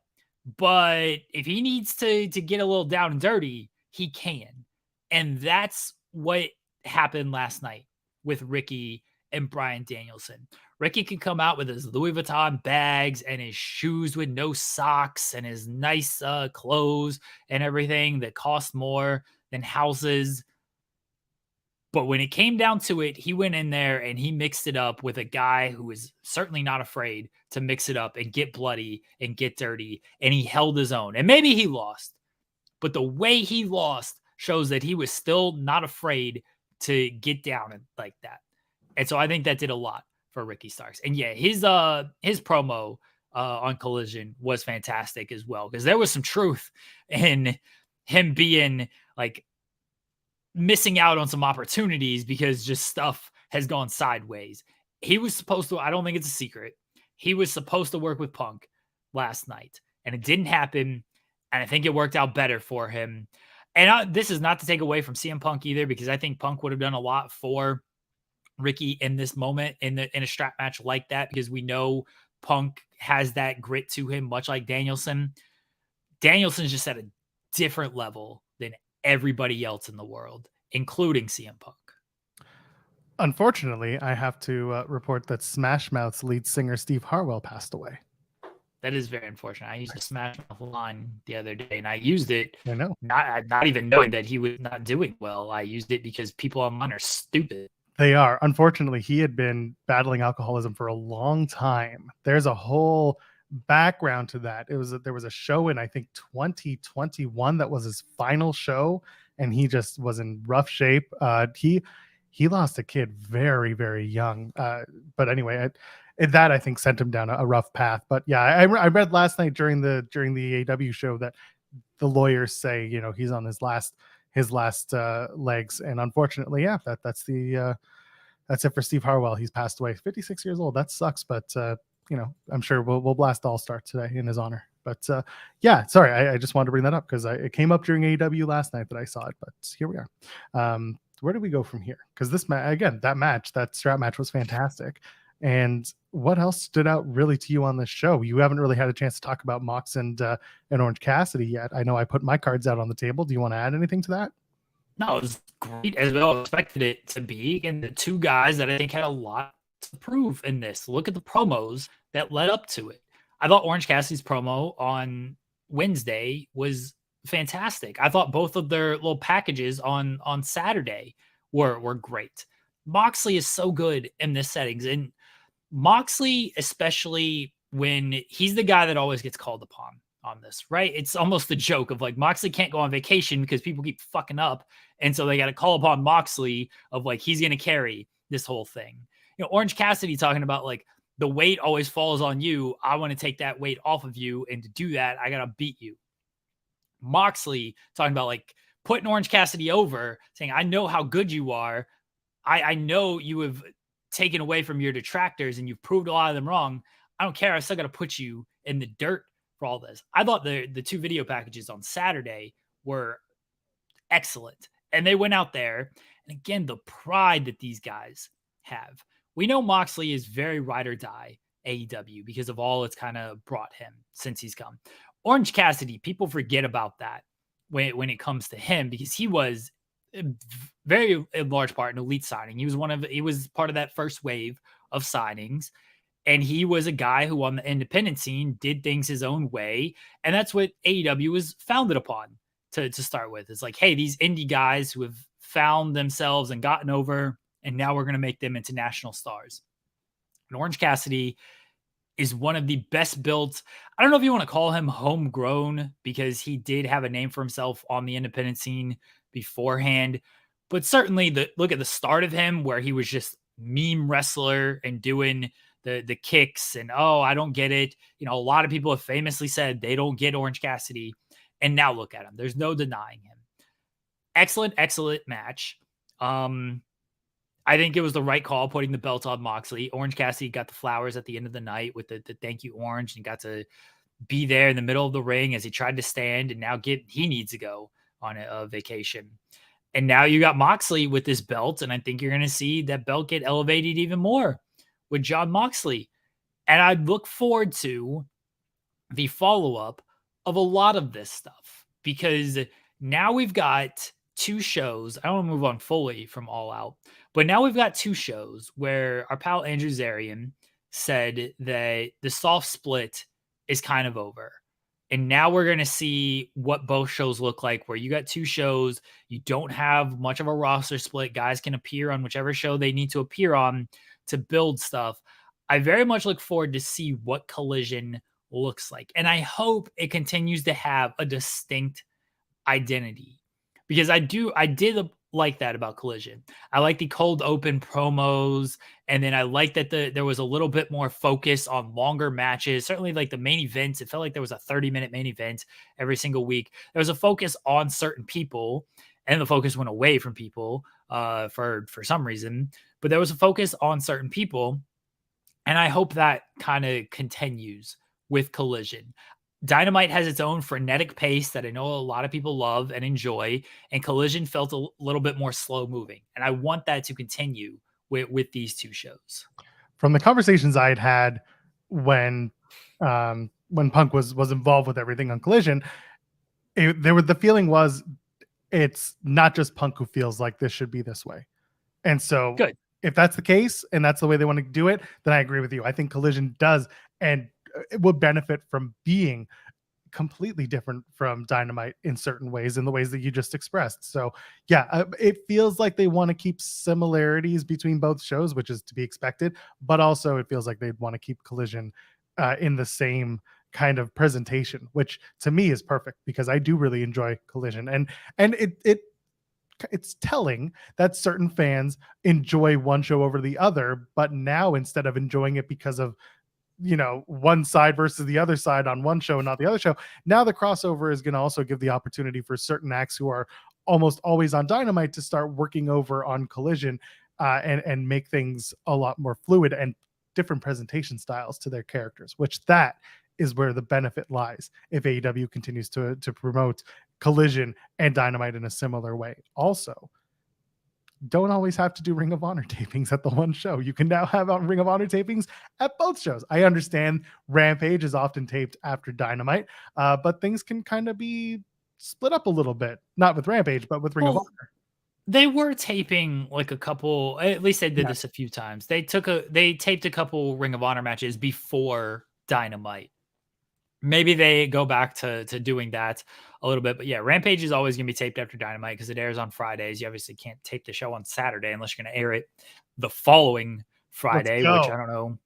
but if he needs to get a little down and dirty, he can. And that's what happened last night with Ricky and Bryan Danielson. Ricky could come out with his Louis Vuitton bags and his shoes with no socks and his nice clothes and everything that cost more than houses. But when it came down to it, he went in there and he mixed it up with a guy who is certainly not afraid to mix it up and get bloody and get dirty. And he held his own. And maybe he lost, but the way he lost shows that he was still not afraid to get down and like that. And so I think that did a lot for Ricky Starks. And yeah, his promo on Collision was fantastic as well, because there was some truth in him being like missing out on some opportunities because just stuff has gone sideways. He was supposed to, I don't think it's a secret, he was supposed to work with Punk last night, and it didn't happen. And I think it worked out better for him. And this is not to take away from CM Punk either, because I think Punk would have done a lot for Ricky in this moment in a strap match like that, because we know Punk has that grit to him, much like Danielson. Danielson's just at a different level than everybody else in the world, including CM Punk. Unfortunately, I have to report that Smash Mouth's lead singer Steve Harwell passed away. That is very unfortunate. I used a Smash Mouth line the other day, and I used it I know. not even knowing that he was not doing well. I used it because people online are stupid. They are. Unfortunately, he had been battling alcoholism for a long time. There's a whole background to that. There was a show in, I think, 2021 that was his final show, and he just was in rough shape. He lost a kid very, very young. But anyway, that I think sent him down a rough path. But yeah, I read last night during the AEW show that the lawyers say, you know, he's on his last legs, and unfortunately, yeah, that's it for Steve Harwell. He's passed away, 56 years old. That sucks, but you know, I'm sure we'll blast All Star today in his honor. But yeah, sorry, I just wanted to bring that up because it came up during AEW last night that I saw it. But here we are. Where do we go from here? Because this that strap match was fantastic. And what else stood out really to you on this show? You haven't really had a chance to talk about Mox and Orange Cassidy yet. I know I put my cards out on the table. Do you want to add anything to that? No, it was great as well expected it to be. And the two guys that I think had a lot to prove in this. Look at the promos that led up to it. I thought Orange Cassidy's promo on Wednesday was fantastic. I thought both of their little packages on Saturday were great. Moxley is so good in this settings, and Moxley, especially when he's the guy that always gets called upon on this, right? It's almost the joke of like Moxley can't go on vacation because people keep fucking up, and so they got to call upon Moxley of like he's going to carry this whole thing. You know, Orange Cassidy talking about like the weight always falls on you. I want to take that weight off of you, and to do that, I got to beat you. Moxley talking about like putting Orange Cassidy over, saying, I know how good you are. I know you have taken away from your detractors and you've proved a lot of them wrong. I don't care. I still got to put you in the dirt for all this. I thought the two video packages on Saturday were excellent. And they went out there. And again, the pride that these guys have. We know Moxley is very ride or die AEW because of all it's kind of brought him since he's come. Orange Cassidy, people forget about that when it comes to him because he was very in large part an elite signing. He was part of that first wave of signings, and he was a guy who on the independent scene did things his own way, and that's what AEW was founded upon to start with. It's like, hey, these indie guys who have found themselves and gotten over, and now we're going to make them into national stars. And Orange Cassidy is one of the best built. I don't know if you want to call him homegrown because he did have a name for himself on the independent scene beforehand, but certainly look at the start of him where he was just meme wrestler and doing the kicks and, oh, I don't get it. You know, a lot of people have famously said they don't get Orange Cassidy, and now look at him. There's no denying him. Excellent match. I think it was the right call putting the belt on Moxley. Orange Cassidy got the flowers at the end of the night with the thank you Orange, and got to be there in the middle of the ring as he tried to stand, and now he needs to go on a vacation. And now you got Moxley with this belt, and I think you're going to see that belt get elevated even more with Jon Moxley. And I look forward to the follow-up of a lot of this stuff because now we've got two shows. I don't want to move on fully from All Out, but now we've got two shows where our pal Andrew Zarian said that the soft split is kind of over. And now we're going to see what both shows look like, where you got two shows. You don't have much of a roster split. Guys can appear on whichever show they need to appear on to build stuff. I very much look forward to see what Collision looks like. And I hope it continues to have a distinct identity, because I did like that about Collision. I like the cold open promos, and then I like that there was a little bit more focus on longer matches. Certainly like the main events, it felt like there was a 30-minute main event every single week. There was a focus on certain people, and the focus went away from people for some reason, but there was a focus on certain people, and I hope that kind of continues with Collision. Dynamite has its own frenetic pace that I know a lot of people love and enjoy, and Collision felt a little bit more slow moving. And I want that to continue with these two shows. From the conversations I had when Punk was involved with everything on Collision, the feeling was it's not just Punk who feels like this should be this way. And so Good. if that's the case and that's the way they want to do it, then I agree with you. I think Collision does and it would benefit from being completely different from Dynamite in certain ways, in the ways that you just expressed. So yeah, it feels like they want to keep similarities between both shows, which is to be expected, but also it feels like they'd want to keep Collision in the same kind of presentation, which to me is perfect because I do really enjoy Collision, and it's telling that certain fans enjoy one show over the other, but now instead of enjoying it because of one side versus the other side on one show and not the other show, now the crossover is going to also give the opportunity for certain acts who are almost always on Dynamite to start working over on Collision, and make things a lot more fluid and different presentation styles to their characters, which that is where the benefit lies if AEW continues to promote Collision and Dynamite in a similar way. Also, don't always have to do Ring of Honor tapings at the one show. You can now have Ring of Honor tapings at both shows. I understand Rampage is often taped after Dynamite, but things can kind of be split up a little bit. Not with Rampage, but with Ring of Honor. They were taping like a couple, at least they did this a few times. They taped a couple Ring of Honor matches before Dynamite. Maybe they go back to doing that a little bit. But yeah, Rampage is always going to be taped after Dynamite because it airs on Fridays. You obviously can't tape the show on Saturday unless you're going to air it the following Friday, which I don't know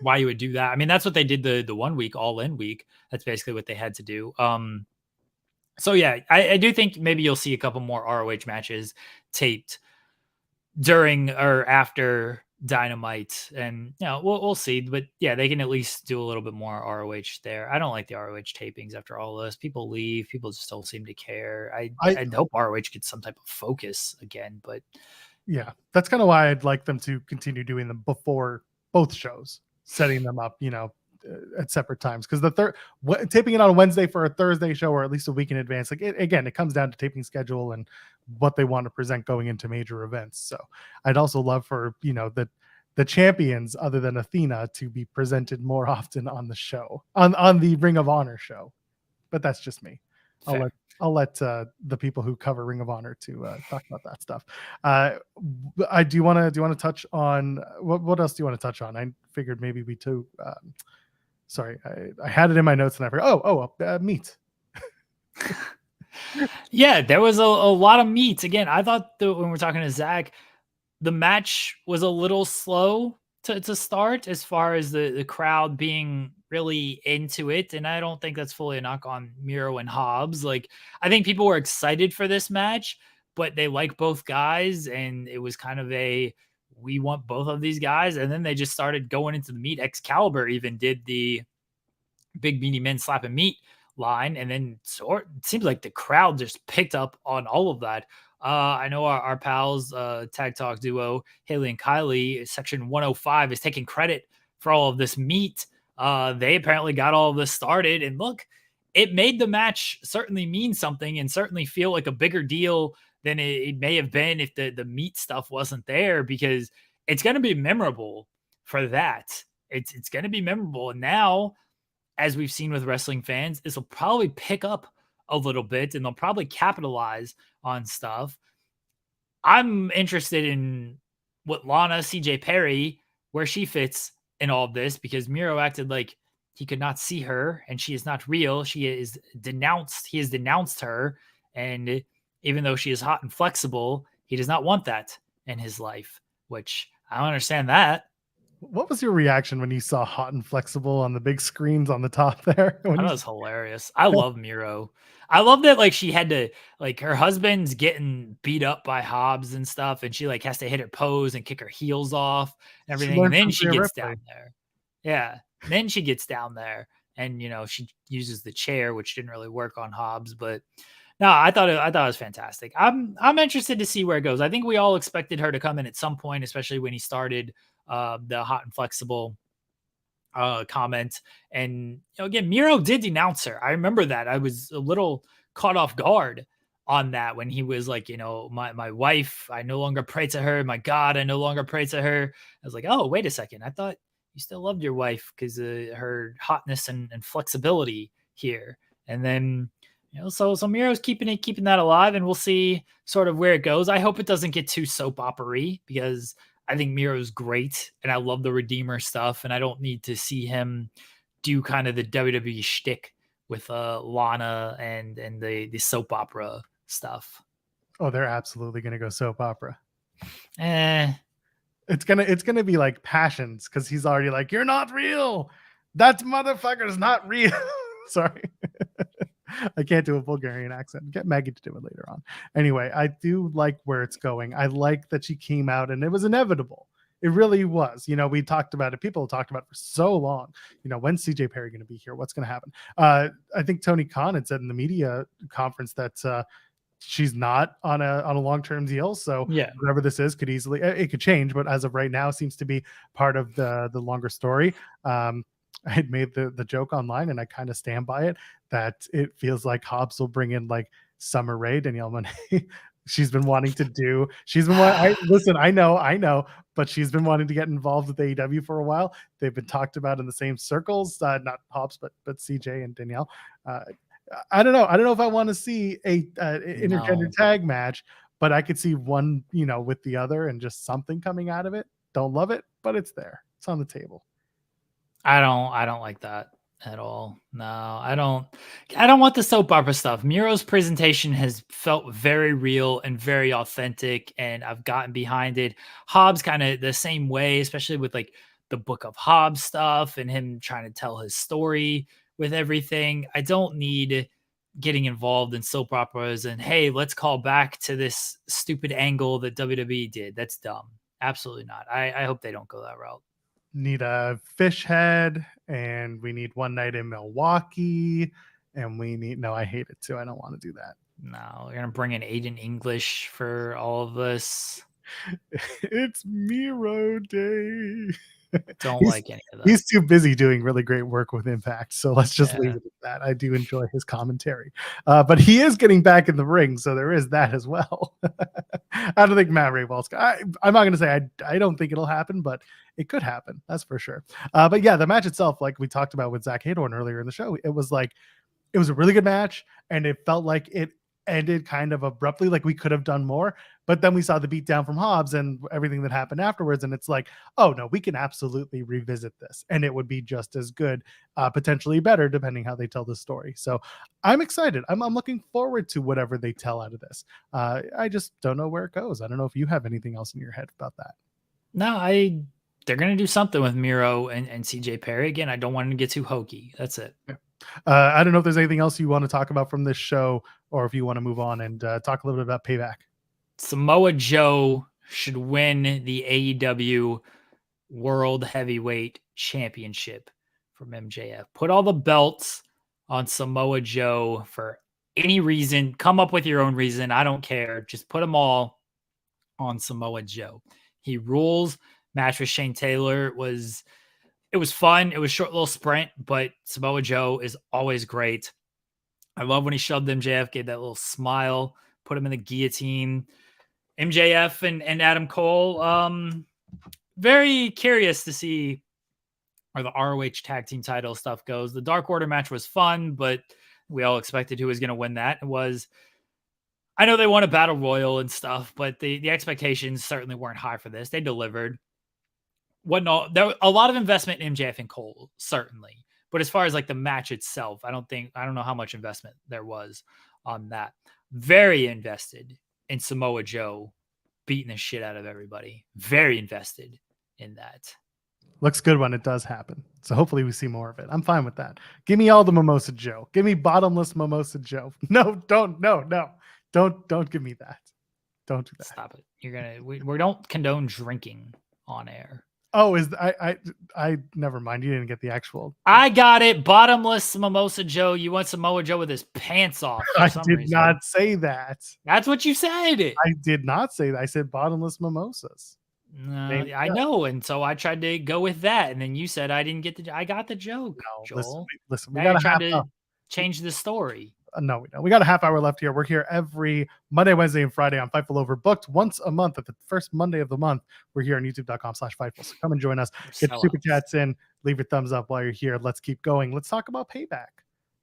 why you would do that. I mean, that's what they did the 1 week All In week. That's basically what they had to do. So yeah, I do think maybe you'll see a couple more ROH matches taped during or after Dynamite, and we'll see. But yeah, they can at least do a little bit more ROH there. I don't like the ROH tapings after all this. People leave. People just don't seem to care. I hope ROH gets some type of focus again. But yeah, that's kind of why I'd like them to continue doing them before both shows, setting them up, at separate times, because taping it on a Wednesday for a Thursday show, or at least a week in advance, it comes down to taping schedule and what they want to present going into major events. So I'd also love for the champions other than Athena to be presented more often on the show, on the Ring of Honor show, but that's just me. Fair. I'll let the people who cover Ring of Honor to talk about that stuff. Do you want to touch on what else do you want to touch on? I figured maybe we too. Sorry, I had it in my notes and I forgot. Meat. Yeah, there was a lot of meat. Again, I thought that when we're talking to Zack, the match was a little slow to start as far as the crowd being really into it. And I don't think that's fully a knock on Miro and Hobbs. Like, I think people were excited for this match, but they like both guys. And it was kind of we want both of these guys. And then they just started going into the meat. Excalibur even did the big meaty men slapping meat line. And then it seems like the crowd just picked up on all of that. I know our pals, Tag Talk duo, Haley and Kylie, Section 105 is taking credit for all of this meat. They apparently got all of this started. And look, it made the match certainly mean something and certainly feel like a bigger deal than it may have been if the meat stuff wasn't there, because it's going to be memorable for that. It's going to be memorable. And now, as we've seen with wrestling fans, this will probably pick up a little bit and they'll probably capitalize on stuff. I'm interested in what Lana, CJ Perry, where she fits in all of this, because Miro acted like he could not see her and she is not real. He has denounced her. And even though she is hot and flexible, he does not want that in his life, which I don't understand that. What was your reaction when you saw hot and flexible on the big screens on the top there? That was hilarious. I love Miro. I love that, like, she had to, like, her husband's getting beat up by Hobbs and stuff, and she like has to hit her pose and kick her heels off and everything. And then she gets down there. Yeah. Then she gets down there and, she uses the chair, which didn't really work on Hobbs, but no, I thought it was fantastic. I'm interested to see where it goes. I think we all expected her to come in at some point, especially when he started the hot and flexible comment. And again, Miro did denounce her. I remember that. I was a little caught off guard on that when he was like, my wife, I no longer pray to her. My God, I no longer pray to her. I was like, oh, wait a second. I thought you still loved your wife because her hotness and flexibility here. And then, so Miro's keeping that alive, and we'll see sort of where it goes. I hope it doesn't get too soap opera-y, because I think Miro's great, and I love the Redeemer stuff, and I don't need to see him do kind of the WWE shtick with Lana and the soap opera stuff. Oh, they're absolutely gonna go soap opera. It's gonna be like Passions, because he's already like, you're not real. That motherfucker's not real. Sorry. I can't do a Bulgarian accent. Get Maggie to do it later on. Anyway, I do like where it's going. I like that she came out, and it was inevitable. It really was. We talked about it. People talked about it for so long. When's CJ Perry going to be here? What's going to happen? I think Tony Khan had said in the media conference that she's not on a long-term deal. So whatever this is it could change. But as of right now, seems to be part of the longer story. I had made the joke online, and I kind of stand by it, that it feels like Hobbs will bring in like Summer Rae, Danielle Monáe. She's been wanting to do. Listen, I know, but she's been wanting to get involved with AEW for a while. They've been talked about in the same circles, not Hobbs, but CJ and Danielle. I don't know. I don't know if I want to see a intergender tag match, but I could see one, with the other, and just something coming out of it. Don't love it, but it's there. It's on the table. I don't like that at all. No, I don't want the soap opera stuff. Miro's presentation has felt very real and very authentic, and I've gotten behind it. Hobbs kind of the same way, especially with like the Book of Hobbs stuff and him trying to tell his story with everything. I don't need getting involved in soap operas and, hey, let's call back to this stupid angle that WWE did. That's dumb. Absolutely not. I hope they don't go that route. Need a fish head, and we need One Night in Milwaukee, and we need I hate it too. I don't want to do that. No, we're gonna bring in Aiden English for all of this. It's Miro Day. Don't like any of that. He's too busy doing really great work with Impact, so let's just leave it at that. I do enjoy his commentary, but he is getting back in the ring, so there is that as well. I don't think Matt Ray Walsh. I'm not going to say I don't think it'll happen, but it could happen. That's for sure. But yeah, the match itself, like we talked about with Zack Heydorn earlier in the show, it was a really good match, and it felt like it ended kind of abruptly, like we could have done more. But then we saw the beatdown from Hobbs and everything that happened afterwards, and it's like, oh no, we can absolutely revisit this, and it would be just as good, potentially better, depending how they tell the story. So I'm excited. I'm looking forward to whatever they tell out of this. I just don't know where it goes. I don't know if you have anything else in your head about that. No, they're gonna do something with Miro and CJ Perry again. I don't want them to get too hokey. That's it. Yeah. I don't know if there's anything else you want to talk about from this show, or if you want to move on and talk a little bit about Payback. Samoa Joe should win the AEW World Heavyweight Championship from MJF. Put all the belts on Samoa Joe for any reason. Come up with your own reason. I don't care. Just put them all on Samoa Joe. He rules. Match with Shane Taylor it was fun. It was a short little sprint, but Samoa Joe is always great. I love when he shoved MJF, gave that little smile, put him in the guillotine. MJF and Adam Cole, very curious to see where the ROH tag team title stuff goes. The Dark Order match was fun, but we all expected who was going to win that. I know they won a battle royal and stuff, but the expectations certainly weren't high for this. They delivered. There was a lot of investment in MJF and Cole, certainly. But as far as like the match itself, I don't know how much investment there was on that. Very invested in Samoa Joe beating the shit out of everybody. Very invested in that. Looks good when it does happen. So hopefully we see more of it. I'm fine with that. Give me all the Mimosa Joe. Give me bottomless Mimosa Joe. No, don't give me that. Don't do that. Stop it. We don't condone drinking on air. Oh, I never mind. You didn't get the actual. I got it. Bottomless Mimosa Joe. You want Samoa Joe with his pants off. I did not say that. That's what you said. I did not say that. I said bottomless mimosas. No, I know, and so I tried to go with that, and then you said I got the joke. No, Joel. listen. Now you're trying to change the story. No, we don't. We got a half hour left here. We're here every Monday, Wednesday, and Friday on Fightful Overbooked once a month at the first Monday of the month. We're here on youtube.com/Fightful. So come and join us. Get your super chats in. Leave your thumbs up while you're here. Let's keep going. Let's talk about Payback.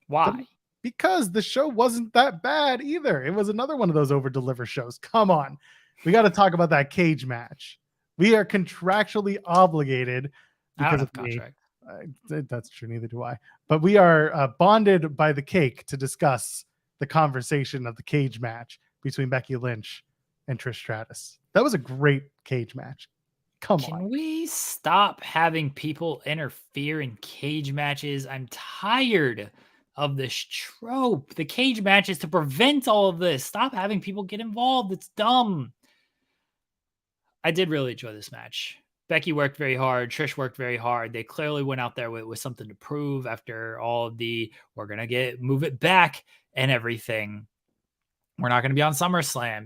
Why? Because the show wasn't that bad either. It was another one of those over-deliver shows. Come on. We got to talk about that cage match. We are contractually obligated because of contract. That's true. Neither do I. But we are bonded by the cake to discuss the conversation of the cage match between Becky Lynch and Trish Stratus. That was a great cage match. Can we stop having people interfere in cage matches? I'm tired of this trope. The cage match is to prevent all of this. Stop having people get involved. It's dumb. I did really enjoy this match. Becky worked very hard. Trish worked very hard. They clearly went out there with something to prove after all of the, we're going to move it back and everything. We're not going to be on SummerSlam,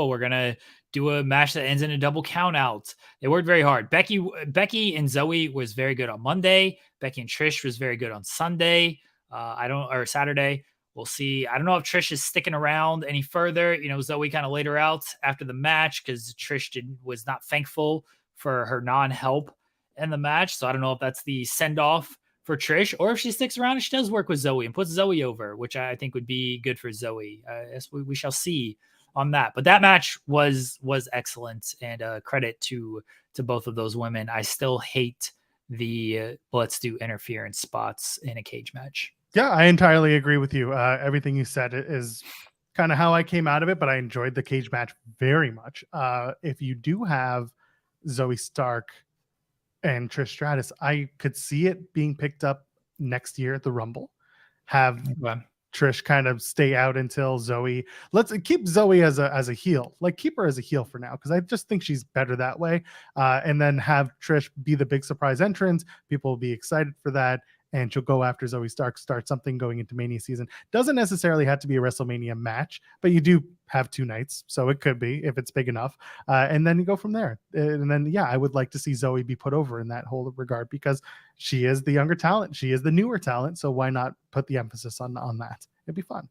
we're going to do a match that ends in a double count out. They worked very hard. Becky and Zoe was very good on Monday. Becky and Trish was very good on Sunday. Or Saturday. We'll see. I don't know if Trish is sticking around any further. Zoe kind of laid her out after the match because Trish was not thankful for her non-help in the match. So I don't know if that's the send-off for Trish or if she sticks around and she does work with Zoe and puts Zoe over, which I think would be good for Zoe. We shall see on that. But that match was excellent, and credit to both of those women. I still hate the let's do interference spots in a cage match. Yeah, I entirely agree with you. Everything you said is kind of how I came out of it, but I enjoyed the cage match very much. If you do have Zoe Stark and Trish Stratus, I could see it being picked up next year at the Rumble. Have Trish kind of stay out until Zoe. Let's keep Zoe as a heel. Keep her as a heel for now, because I just think she's better that way. And then have Trish be the big surprise entrance. People will be excited for that. And she'll go after Zoe Stark, start something going into Mania season. Doesn't necessarily have to be a WrestleMania match, but you do have 2 nights, so it could be if it's big enough. And then you go from there. And then, I would like to see Zoe be put over in that whole regard because she is the younger talent. She is the newer talent, so why not put the emphasis on that? It'd be fun.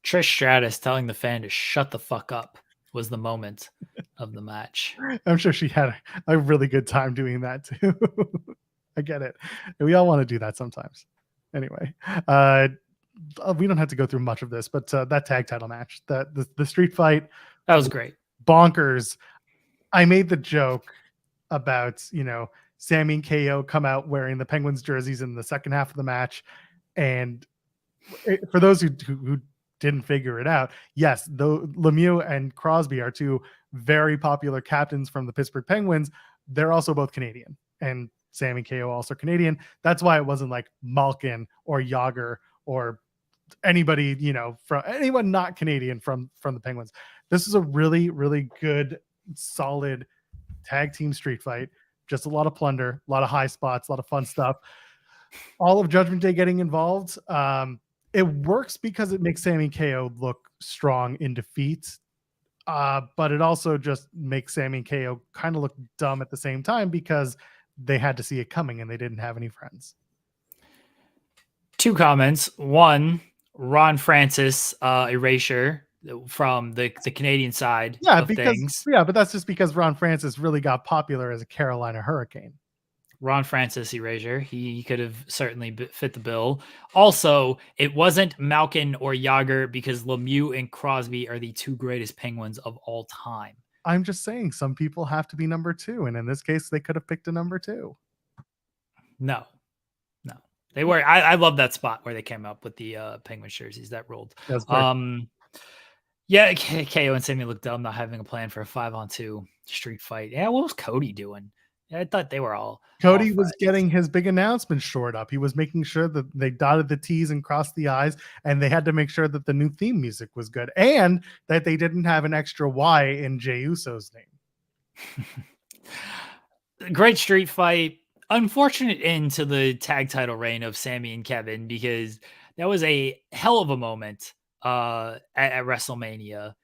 Trish Stratus telling the fan to shut the fuck up was the moment of the match. I'm sure she had a really good time doing that too. I get it. We all want to do that sometimes. Anyway, we don't have to go through much of this, but that tag title match, the street fight, that was great. Bonkers. I made the joke about, Sammy and KO come out wearing the Penguins jerseys in the second half of the match. And for those who didn't figure it out, yes, though Lemieux and Crosby are 2 very popular captains from the Pittsburgh Penguins, they're also both Canadian. And Sam and KO also Canadian. That's why it wasn't like Malkin or Yager or anybody, from anyone not Canadian from the Penguins. This is a really, really good, solid tag team street fight. Just a lot of plunder, a lot of high spots, a lot of fun stuff. All of Judgment Day getting involved. It works because it makes Sammy and KO look strong in defeat. But it also just makes Sammy and KO kind of look dumb at the same time because they had to see it coming and they didn't have any friends. 2 comments. One, Ron Francis erasure from the Canadian side of things. Yeah, but that's just because Ron Francis really got popular as a Carolina Hurricane. Ron Francis erasure. He could have certainly fit the bill. Also, it wasn't Malkin or Yager because Lemieux and Crosby are the 2 greatest Penguins of all time. I'm just saying some people have to be number 2. And in this case, they could have picked a number 2. No. They were, I love that spot where they came up with the Penguin jerseys that rolled. Yeah, KO and Sammy looked dumb not having a plan for a 5-on-2 street fight. Yeah, what was Cody doing? I thought they were all. Cody was getting his big announcement shored up. He was making sure that they dotted the T's and crossed the I's, and they had to make sure that the new theme music was good and that they didn't have an extra Y in Jey Uso's name. Great street fight. Unfortunate end to the tag title reign of Sammy and Kevin because that was a hell of a moment at WrestleMania.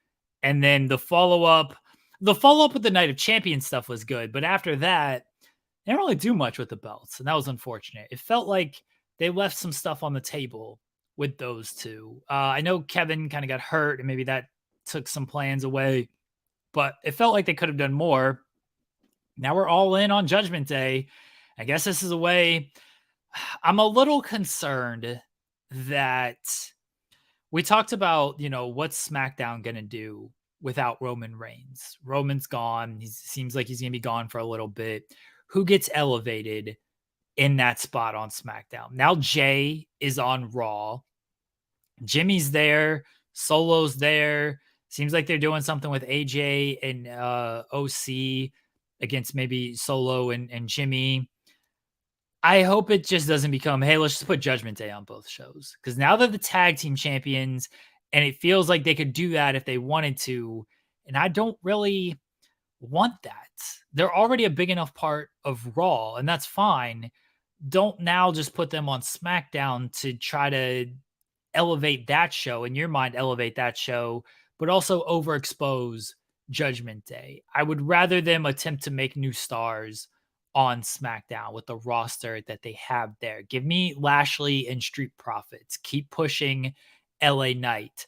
And then the follow-up with the Night of Champions stuff was good, but after that, they didn't really do much with the belts, and that was unfortunate. It felt like they left some stuff on the table with those two. I know Kevin kind of got hurt and maybe that took some plans away, but it felt like they could have done more. Now we're all in on Judgment Day. I guess this is a way. I'm a little concerned that we talked about, what's SmackDown going to do without Roman Reigns. Roman's gone. He seems like he's going to be gone for a little bit. Who gets elevated in that spot on SmackDown? Now Jay is on Raw. Jimmy's there. Solo's there. Seems like they're doing something with AJ and OC against maybe Solo and Jimmy. I hope it just doesn't become, hey, let's just put Judgment Day on both shows. Because now they're the tag team champions, and it feels like they could do that if they wanted to. And I don't really want that. They're already a big enough part of Raw, and that's fine. Don't now just put them on SmackDown to try to elevate that show, in your mind, elevate that show, but also overexpose Judgment Day. I would rather them attempt to make new stars on SmackDown with the roster that they have there. Give me Lashley and Street Profits. Keep pushing LA Knight.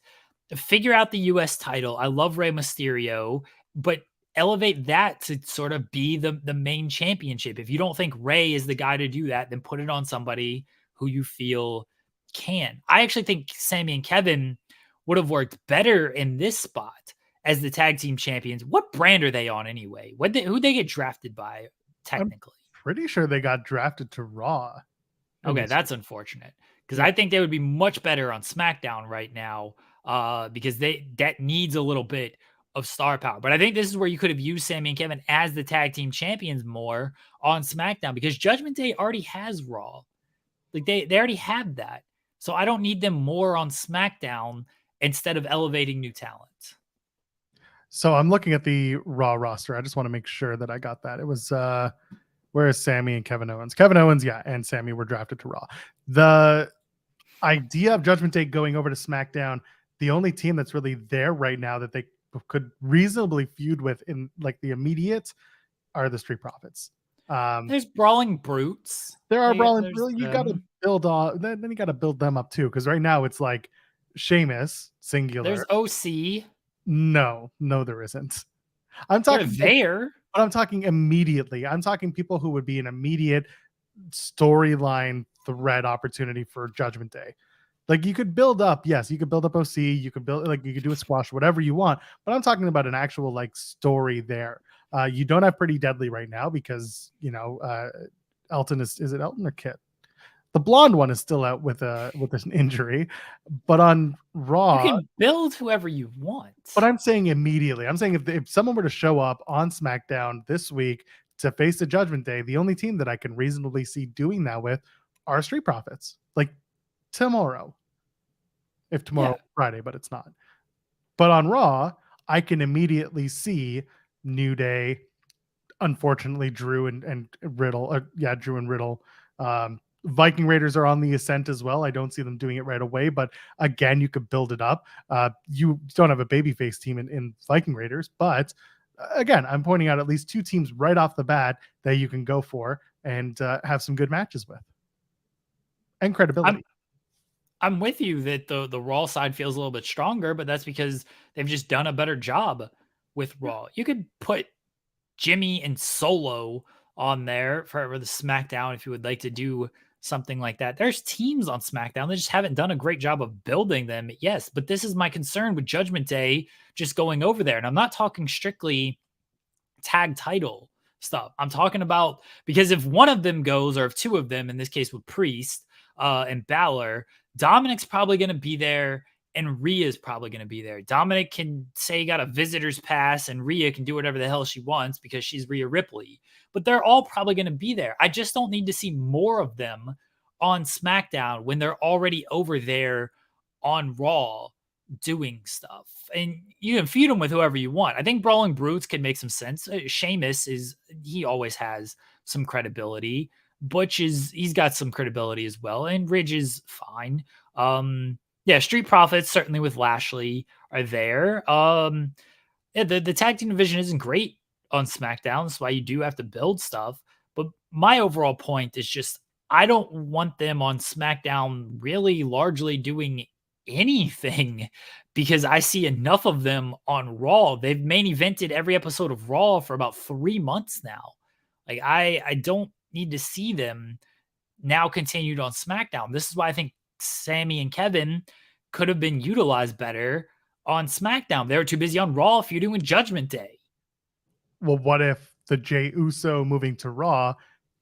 Figure out the US title. I love Rey Mysterio, but elevate that to sort of be the main championship. If you don't think Rey is the guy to do that, then put it on somebody who you feel can. I actually think Sami and Kevin would have worked better in this spot as the tag team champions. What brand are they on anyway? Who'd they get drafted by? Technically, I'm pretty sure they got drafted to Raw. Okay, that's unfortunate because I think they would be much better on SmackDown right now because that needs a little bit of star power. But I think this is where you could have used Sami and Kevin as the tag team champions more on SmackDown because Judgment Day already has Raw. Like they already have that. So I don't need them more on SmackDown instead of elevating new talent. So I'm looking at the Raw roster. I just want to make sure that I got that. It was where is Sami and Kevin Owens? Kevin Owens, yeah, and Sami were drafted to Raw. The idea of Judgment Day going over to SmackDown, the only team that's really there right now that they could reasonably feud with in like the immediate are the Street Profits. There's Brawling Brutes. There are Brawling Brutes. You got to build on. Then you got to build them up too, because right now it's like Sheamus singular. There's OC. No, there isn't. I'm talking there, but I'm talking immediately. I'm talking people who would be an immediate storyline thread opportunity for Judgment Day. Like you could build up, yes, you could build up OC, you could do a squash, whatever you want. But I'm talking about an actual like story there. You don't have Pretty Deadly right now because Elton is it Elton or Kit? The blonde one is still out with an injury, but on Raw, you can build whoever you want. But I'm saying immediately. I'm saying if someone were to show up on SmackDown this week to face the Judgment Day, the only team that I can reasonably see doing that with are Street Profits. Like tomorrow, if tomorrow Friday, but it's not. But on Raw, I can immediately see New Day. Unfortunately, Drew and Riddle. Drew and Riddle. Viking Raiders are on the ascent as well. I don't see them doing it right away, but again, you could build it up. You don't have a babyface team in Viking Raiders, but again, I'm pointing out at least two teams right off the bat that you can go for and have some good matches with and credibility. I'm with you that the Raw side feels a little bit stronger, but that's because they've just done a better job with Raw. You could put Jimmy and Solo on there for the SmackDown if you would like to do something like that. There's teams on SmackDown that just haven't done a great job of building them. Yes, but this is my concern with Judgment Day just going over there. And I'm not talking strictly tag title stuff. I'm talking about because if one of them goes, or if two of them, in this case with Priest and Balor, Dominic's probably going to be there and Rhea's probably going to be there. Dominic can say he got a visitor's pass and Rhea can do whatever the hell she wants because she's Rhea Ripley. But they're all probably going to be there. I just don't need to see more of them on SmackDown when they're already over there on Raw doing stuff. And you can feud them with whoever you want. I think Brawling Brutes can make some sense. Sheamus he always has some credibility. Butch he's got some credibility as well. And Ridge is fine. Street Profits, certainly with Lashley, are there. The tag team division isn't great on SmackDown. That's why you do have to build stuff. But my overall point is just, I don't want them on SmackDown really largely doing anything because I see enough of them on Raw. They've main evented every episode of Raw for about 3 months now. Like I don't need to see them now continued on SmackDown. This is why I think Sammy and Kevin could have been utilized better on SmackDown. They were too busy on Raw feuding with Judgment Day. Well, what if the Jey Uso moving to Raw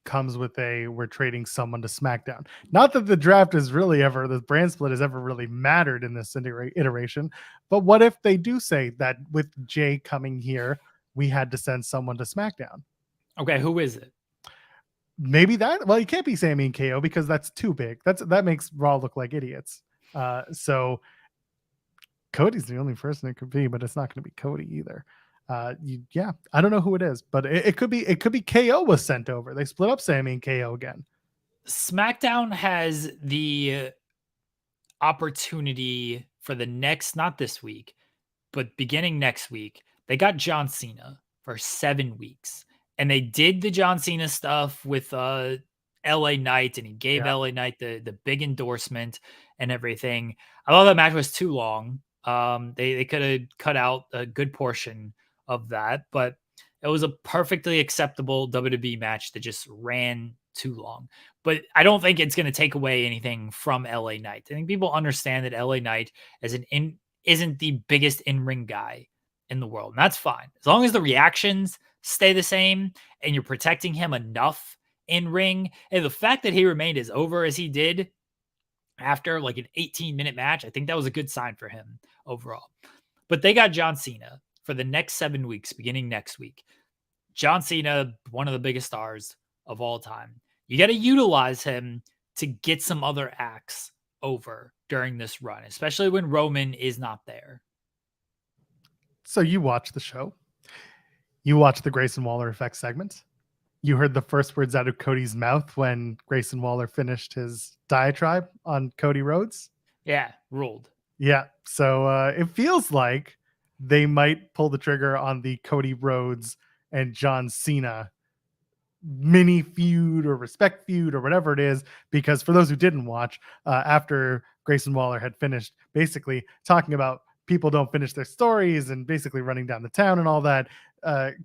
comes with we're trading someone to SmackDown? Not that the draft is really ever, the brand split has ever really mattered in this iteration, but what if they do say that with Jey coming here, we had to send someone to SmackDown? Okay, who is it? Maybe that. Well, it can't be Sammy and KO because that's too big. That makes Raw look like idiots. So Cody's the only person it could be, but it's not going to be Cody either. Yeah, I don't know who it is, but it could be KO was sent over. They split up Sammy and KO again. SmackDown has the opportunity for the next, not this week, but beginning next week. They got John Cena for 7 weeks, and they did the John Cena stuff with LA Knight, and he gave LA Knight the big endorsement and everything. I thought that match was too long. They could have cut out a good portion of that, but it was a perfectly acceptable WWE match that just ran too long. But I don't think it's going to take away anything from LA Knight. I think people understand that LA Knight isn't the biggest in-ring guy in the world. And that's fine. As long as the reactions stay the same and you're protecting him enough in ring. And the fact that he remained as over as he did after like an 18-minute match, I think that was a good sign for him overall. But they got John Cena for the next 7 weeks, beginning next week. John Cena, one of the biggest stars of all time. You got to utilize him to get some other acts over during this run, especially when Roman is not there. So you watch the show. You watch the Grayson Waller effect segment. You heard the first words out of Cody's mouth when Grayson Waller finished his diatribe on Cody Rhodes. Yeah, ruled. Yeah. So it feels like they might pull the trigger on the Cody Rhodes and John Cena mini feud or respect feud or whatever it is, because for those who didn't watch, after Grayson Waller had finished basically talking about people don't finish their stories and basically running down the town and all that,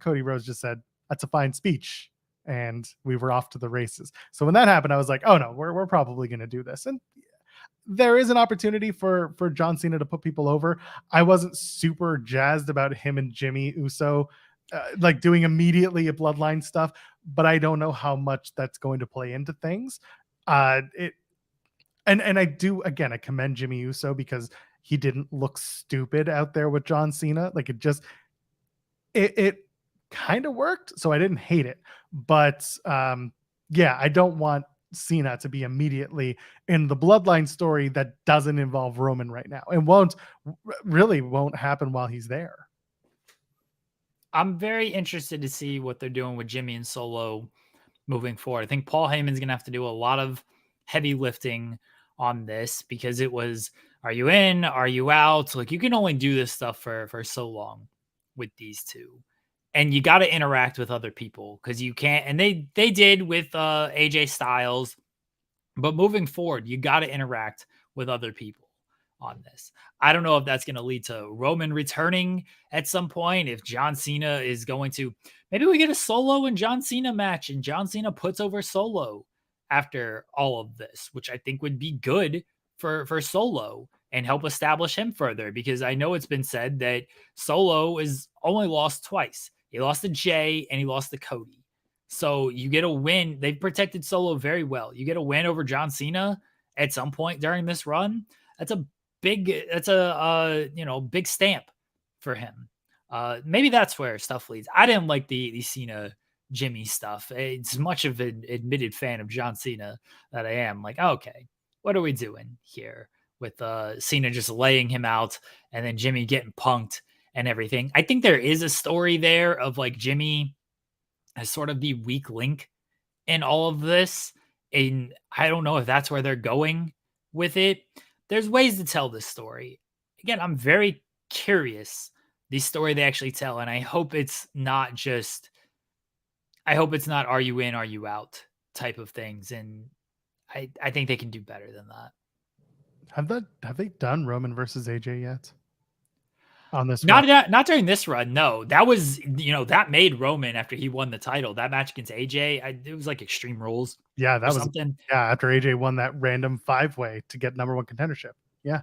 Cody Rhodes just said, "That's a fine speech." And we were off to the races. So when that happened, I was like, oh no, we're probably going to do this. And there is an opportunity for John Cena to put people over. I wasn't super jazzed about him and Jimmy Uso like doing immediately a bloodline stuff, but I don't know how much that's going to play into things. And I do, again, I commend Jimmy Uso because he didn't look stupid out there with John Cena. Like it kind of worked, so I didn't hate it. But yeah, I don't want Cena to be immediately in the bloodline story that doesn't involve Roman right now, and won't happen while he's there. I'm very interested to see what they're doing with Jimmy and Solo moving forward. I think Paul Heyman's going to have to do a lot of heavy lifting on this because it was, are you in? Are you out? Like, you can only do this stuff for so long with these two. And you got to interact with other people because you can't. And they did with AJ Styles. But moving forward, you got to interact with other people on this. I don't know if that's going to lead to Roman returning at some point. If John Cena is going to, maybe we get a Solo and John Cena match and John Cena puts over Solo after all of this, which I think would be good for Solo and help establish him further, because I know it's been said that Solo is only lost twice. He lost to Jay and he lost to Cody. So you get a win. They've protected Solo very well. You get a win over John Cena at some point during this run. That's a big stamp for him. Maybe that's where stuff leads. I didn't like the Cena Jimmy stuff. It's much of an admitted fan of John Cena that I am. Like, okay, what are we doing here with Cena just laying him out and then Jimmy getting punked and everything? I think there is a story there of like Jimmy as sort of the weak link in all of this. And I don't know if that's where they're going with it. There's ways to tell this story. Again, I'm very curious the story they actually tell. And I hope it's not are you in, are you out type of things. And I think they can do better than that. Have they done Roman versus AJ yet? On this not during this run. No, that was, that made Roman after he won the title. That match against AJ, it was like Extreme Rules. Yeah, that was something. Yeah, after AJ won that random 5-way to get number 1 contendership. Yeah.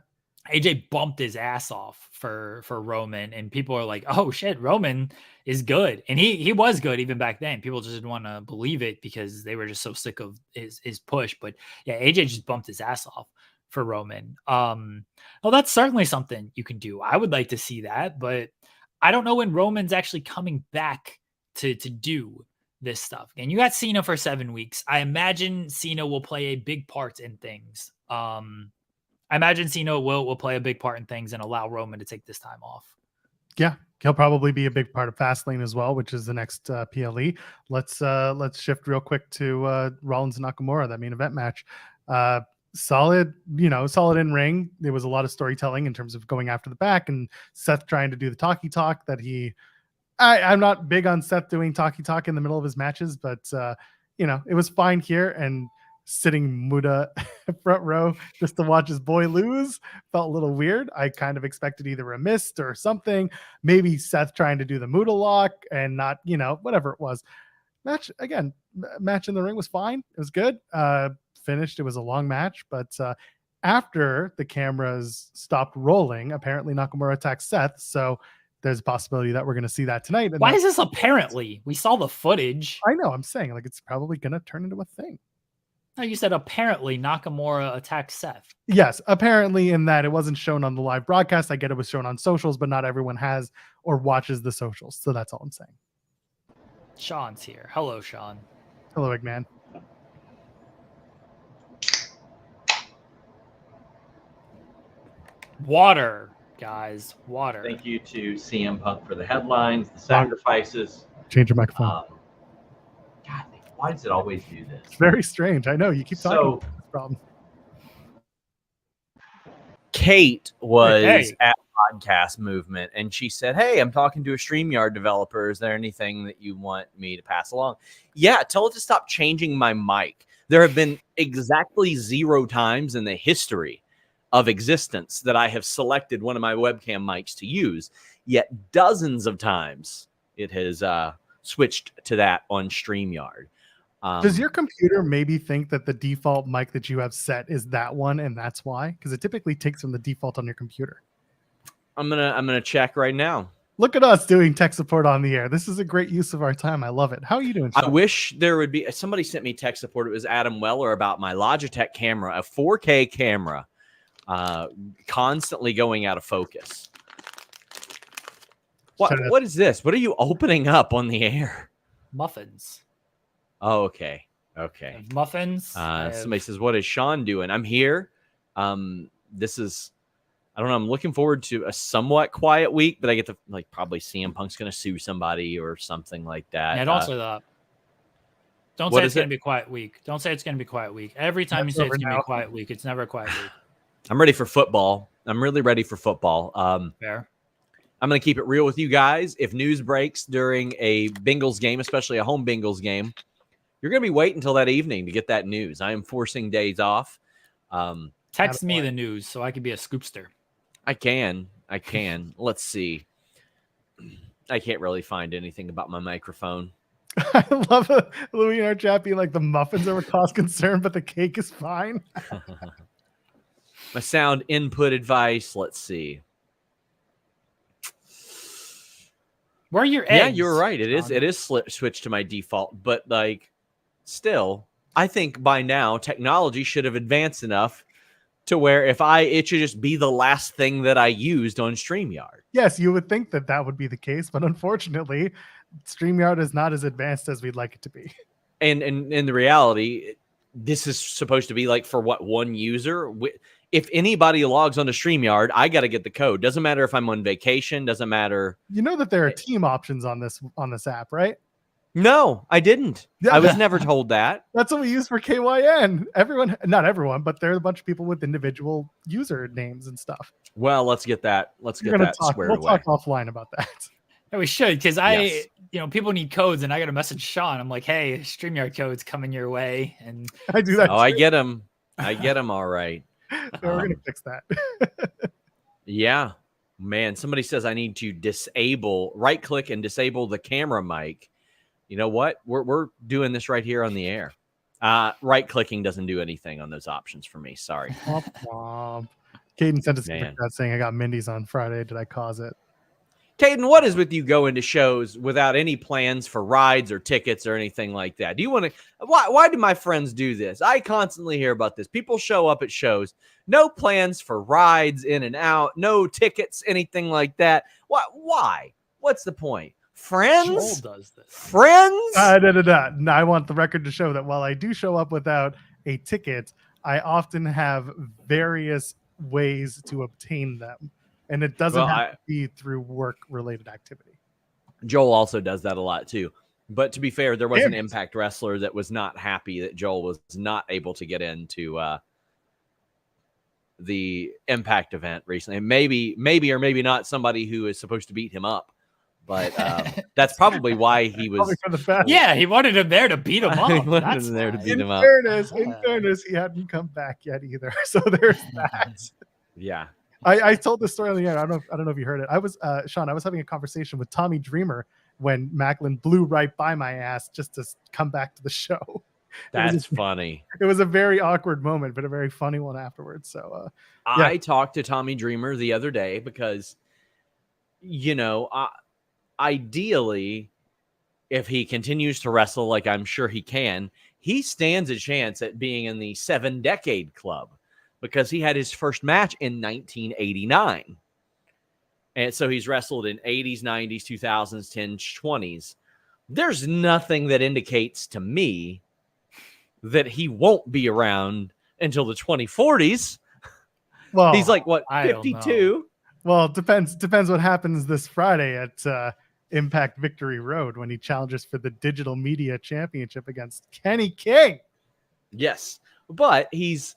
AJ bumped his ass off for Roman, and people are like, "Oh shit, Roman is good," and he was good even back then. People just didn't want to believe it because they were just so sick of his push. But yeah, AJ just bumped his ass off for Roman. Well, that's certainly something you can do. I would like to see that, but I don't know when Roman's actually coming back to do this stuff. And you got Cena for 7 weeks. I imagine Cena will play a big part in things. I imagine Cena will play a big part in things and allow Roman to take this time off. Yeah, he'll probably be a big part of Fastlane as well, which is the next PLE. Let's shift real quick to Rollins and Nakamura, that main event match. Solid in ring. There was a lot of storytelling in terms of going after the back and Seth trying to do the talkie talk that I'm not big on Seth doing talkie talk in the middle of his matches, but it was fine here. And sitting Muda front row just to watch his boy lose felt a little weird. I kind of expected either a mist or something, maybe Seth trying to do the Muda lock and not, whatever it was. Match in the ring was fine. It was good. Finished. It was a long match, but after the cameras stopped rolling, apparently Nakamura attacked Seth. So there's a possibility that we're going to see that tonight. Why is this apparently? We saw the footage. I know. I'm saying it's probably going to turn into a thing. No, you said apparently Nakamura attacked Seth. Yes, apparently, in that it wasn't shown on the live broadcast. I get it was shown on socials, but not everyone has or watches the socials. So that's all I'm saying. Sean's here. Hello, Sean. Hello, Eggman. Water, guys. Water. Thank you to CM Punk for the headlines, the sacrifices. Change your microphone. God, why does it always do this? It's very strange. I know. You keep talking about this problem. Kate was at Podcast Movement, and she said, "Hey, I'm talking to a StreamYard developer. Is there anything that you want me to pass along?" Yeah, tell it to stop changing my mic. There have been exactly 0 times in the history of existence that I have selected one of my webcam mics to use, yet dozens of times it has switched to that on StreamYard. Does your computer maybe think that the default mic that you have set is that one, and that's why? Because it typically takes from the default on your computer. I'm gonna check right now. Look at us doing tech support on the air. This is a great use of our time. I love it. How are you doing, Sean? I wish there would be. Somebody sent me tech support. It was Adam Weller about my Logitech camera, a 4K camera, constantly going out of focus. What is this? What are you opening up on the air? Muffins. Oh, okay. Muffins. Somebody says, "What is Sean doing?" I'm here. This is, I don't know. I'm looking forward to a somewhat quiet week, but I get to probably CM Punk's going to sue somebody or something like that. Yeah, don't say that. Don't say it's going to be a quiet week. Don't say it's going to be a quiet week. Every time you say it's going to be a quiet week, it's never a quiet week. I'm ready for football. I'm really ready for football. Fair. I'm going to keep it real with you guys. If news breaks during a Bengals game, especially a home Bengals game, you're going to be waiting until that evening to get that news. I am forcing days off. Text me the news so I can be a scoopster. I can. Let's see. I can't really find anything about my microphone. I love Louis in our chat being like, the muffins are a cause concern, but the cake is fine. My sound input advice. Let's see. Where are your eggs? Yeah, you're right. It is switched to my default, but still, I think by now technology should have advanced enough to where it should just be the last thing that I used on StreamYard. Yes, you would think that would be the case, but unfortunately, StreamYard is not as advanced as we'd like it to be. And in the reality, this is supposed to be for one user. If anybody logs onto StreamYard, I got to get the code. Doesn't matter if I'm on vacation. Doesn't matter. You know that there are team options on this app, right? No, I didn't. I was never told that. That's what we use for KYN. Not everyone, but there are a bunch of people with individual user names and stuff. Well, let's get that. Let's get that squared away. We'll talk offline about that. Yeah, we should, because people need codes, and I got to message Sean. I'm like, hey, StreamYard code's coming your way, and I do that. Oh, I get them. I get them all right. Yeah, we're gonna fix that. Yeah, man. Somebody says I need to right click and disable the camera mic. You know what? We're doing this right here on the air. Right clicking doesn't do anything on those options for me. Sorry. Caden sent us a super chat saying I got Mindy's on Friday. Did I cause it? Caden, what is with you going to shows without any plans for rides or tickets or anything like that? Do you want to? Why do my friends do this? I constantly hear about this. People show up at shows, no plans for rides in and out, no tickets, anything like that. Why? What's the point? Friends? Joel does this. Friends? No, I want the record to show that while I do show up without a ticket, I often have various ways to obtain them. And it doesn't have to be through work-related activity. Joel also does that a lot, too. But to be fair, there was an Impact wrestler that was not happy that Joel was not able to get into the Impact event recently. Maybe or maybe not somebody who is supposed to beat him up. But that's probably why he was. Yeah, he wanted him there to beat him up. He wanted him there to beat him up. In fairness, he hadn't come back yet either. So there's that. Yeah. I told this story on the air. I don't know if you heard it. I was Sean. I was having a conversation with Tommy Dreamer when Macklin blew right by my ass just to come back to the show. That's funny. It was a very awkward moment, but a very funny one afterwards. So I talked to Tommy Dreamer the other day because, ideally, if he continues to wrestle like I'm sure he can, he stands a chance at being in the 7-decade club. Because he had his first match in 1989. And so he's wrestled in 80s, 90s, 2000s, 10s, 20s. There's nothing that indicates to me that he won't be around until the 2040s. Well, he's like, what, 52? Well, it depends what happens this Friday at Impact Victory Road when he challenges for the Digital Media Championship against Kenny King. Yes, but he's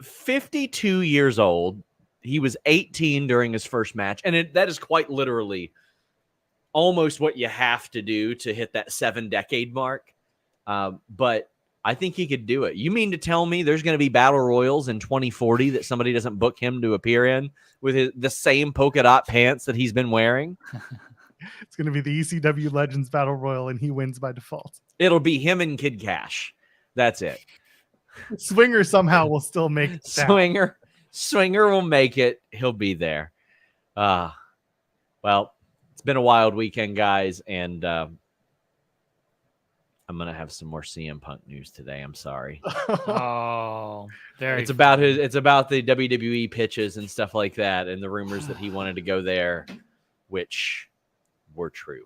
52 years old. He was 18 during his first match. And that is quite literally almost what you have to do to hit that 7-decade mark. But I think he could do it. You mean to tell me there's going to be battle royals in 2040 that somebody doesn't book him to appear in with the same polka dot pants that he's been wearing? It's going to be the ECW Legends Battle Royal, and he wins by default. It'll be him and Kid Cash. That's it. Swinger somehow will still make it. Swinger will make it. He'll be there. Well, it's been a wild weekend, guys, and I'm gonna have some more CM Punk news today. I'm sorry. It's about the WWE pitches and stuff like that, and the rumors that he wanted to go there, which were true.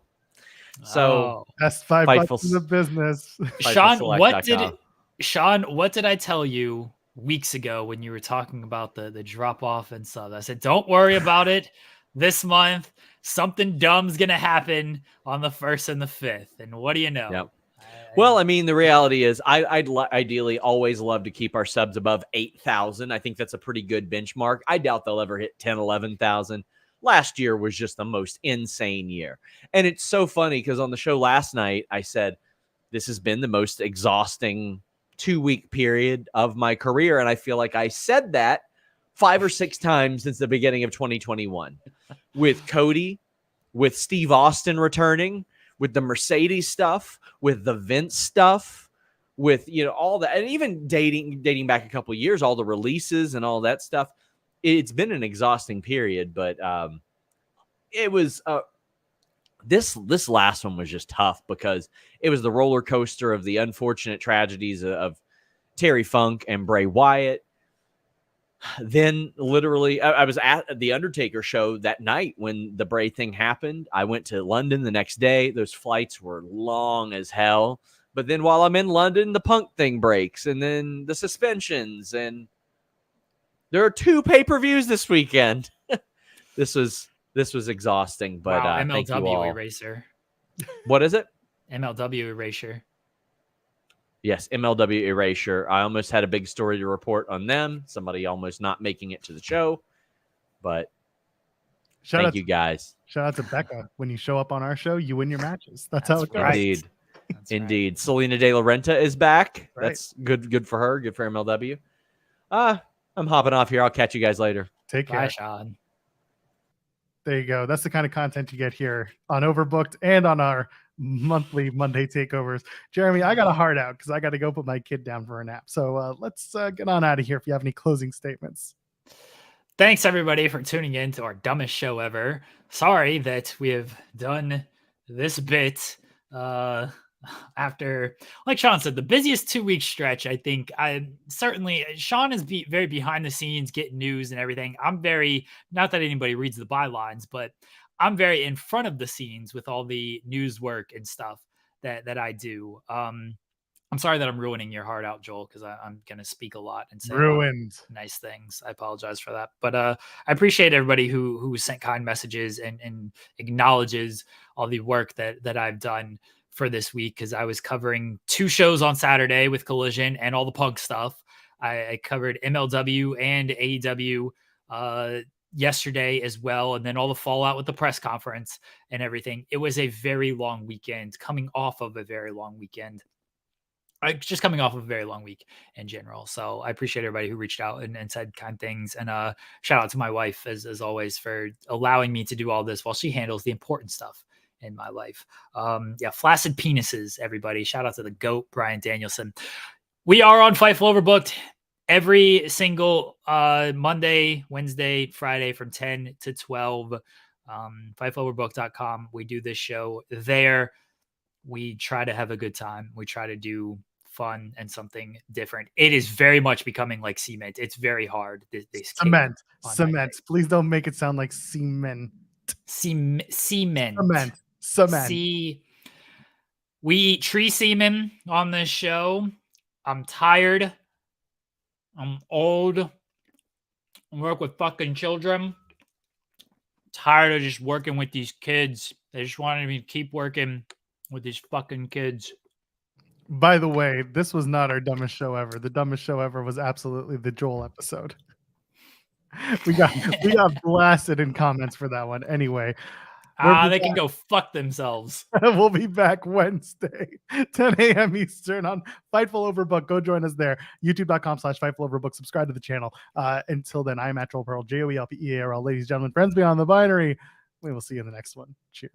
So best $5 in the business. Sean, what did I tell you weeks ago when you were talking about the drop off and stuff? I said, don't worry about it. This month, something dumb's going to happen on the 1st and the 5th. And what do you know? Yep. Well, I mean, the reality is I'd ideally always love to keep our subs above 8,000. I think that's a pretty good benchmark. I doubt they'll ever hit 10, 11,000. Last year was just the most insane year. And it's so funny because on the show last night, I said, this has been the most exhausting 2-week period of my career. And I feel like I said that 5 or 6 times since the beginning of 2021 with Cody, with Steve Austin returning, with the Mercedes stuff, with the Vince stuff, with, all that. And even dating back a couple of years, all the releases and all that stuff. It's been an exhausting period, but it was this last one was just tough because it was the roller coaster of the unfortunate tragedies of Terry Funk and Bray Wyatt. Then literally I was at the Undertaker show that night when the Bray thing happened. I went to London the next day. Those flights were long as hell. But then while I'm in London, the Punk thing breaks and then the suspensions, and there are 2 pay-per-views this weekend. This was exhausting, but wow, thank you all. MLW Eraser. What is it? MLW Erasure. Yes, MLW Erasure. I almost had a big story to report on them. Somebody almost not making it to the show, but Thank you guys. Shout out to Becca. When you show up on our show, you win your matches. That's how it goes. Indeed. That's Indeed. Right. Selena De La Renta is back. Right. That's good for her. Good for MLW. I'm hopping off here. I'll catch you guys later. Take care. Bye, Sean. There you go. That's the kind of content you get here on Overbooked and on our monthly Monday takeovers. Jeremy, I got a heart out because I got to go put my kid down for a nap. So let's get on out of here if you have any closing statements. Thanks, everybody, for tuning in to our dumbest show ever. Sorry that we have done this bit after, like Sean said, the busiest 2-week stretch. I think Sean is very behind the scenes getting news and everything. I'm very, not that anybody reads the bylines, but I'm very in front of the scenes with all the news work and stuff that I do. I'm sorry that I'm ruining your heart out, Joel, because I'm going to speak a lot and say nice things. I apologize for that. But I appreciate everybody who sent kind messages and acknowledges all the work that I've done for this week, because I was covering 2 shows on Saturday with Collision and all the Punk stuff. I covered MLW and AEW yesterday as well, and then all the fallout with the press conference and everything. It was a very long weekend, coming off of a very long weekend. Just coming off of a very long week in general. So I appreciate everybody who reached out and said kind things. And shout out to my wife, as always, for allowing me to do all this while she handles the important stuff in my life. Flaccid penises, everybody. Shout out to the GOAT, Brian Danielson. We are on Fightful Overbooked every single Monday, Wednesday, Friday from 10 to 12. FightfulOverbooked.com. We do this show there. We try to have a good time. We try to do fun and something different. It is very much becoming like cement. It's very hard. Cement. Please don't make it sound like cement. Cement. We eat tree semen on this show. I'm tired. I'm old. I work with fucking children. Tired of just working with these kids. They just wanted me to keep working with these fucking kids. By the way, this was not our dumbest show ever. The dumbest show ever was absolutely the Joel episode. We got blasted in comments for that one. Anyway, they can go fuck themselves. We'll be back Wednesday, 10 a.m. Eastern on Fightful Overbook. Go join us there. YouTube.com/Fightful Overbook. Subscribe to the channel. Until then, I'm Matt Troll Pearl, JOELPEARL. Ladies and gentlemen, friends beyond the binary. We will see you in the next one. Cheers.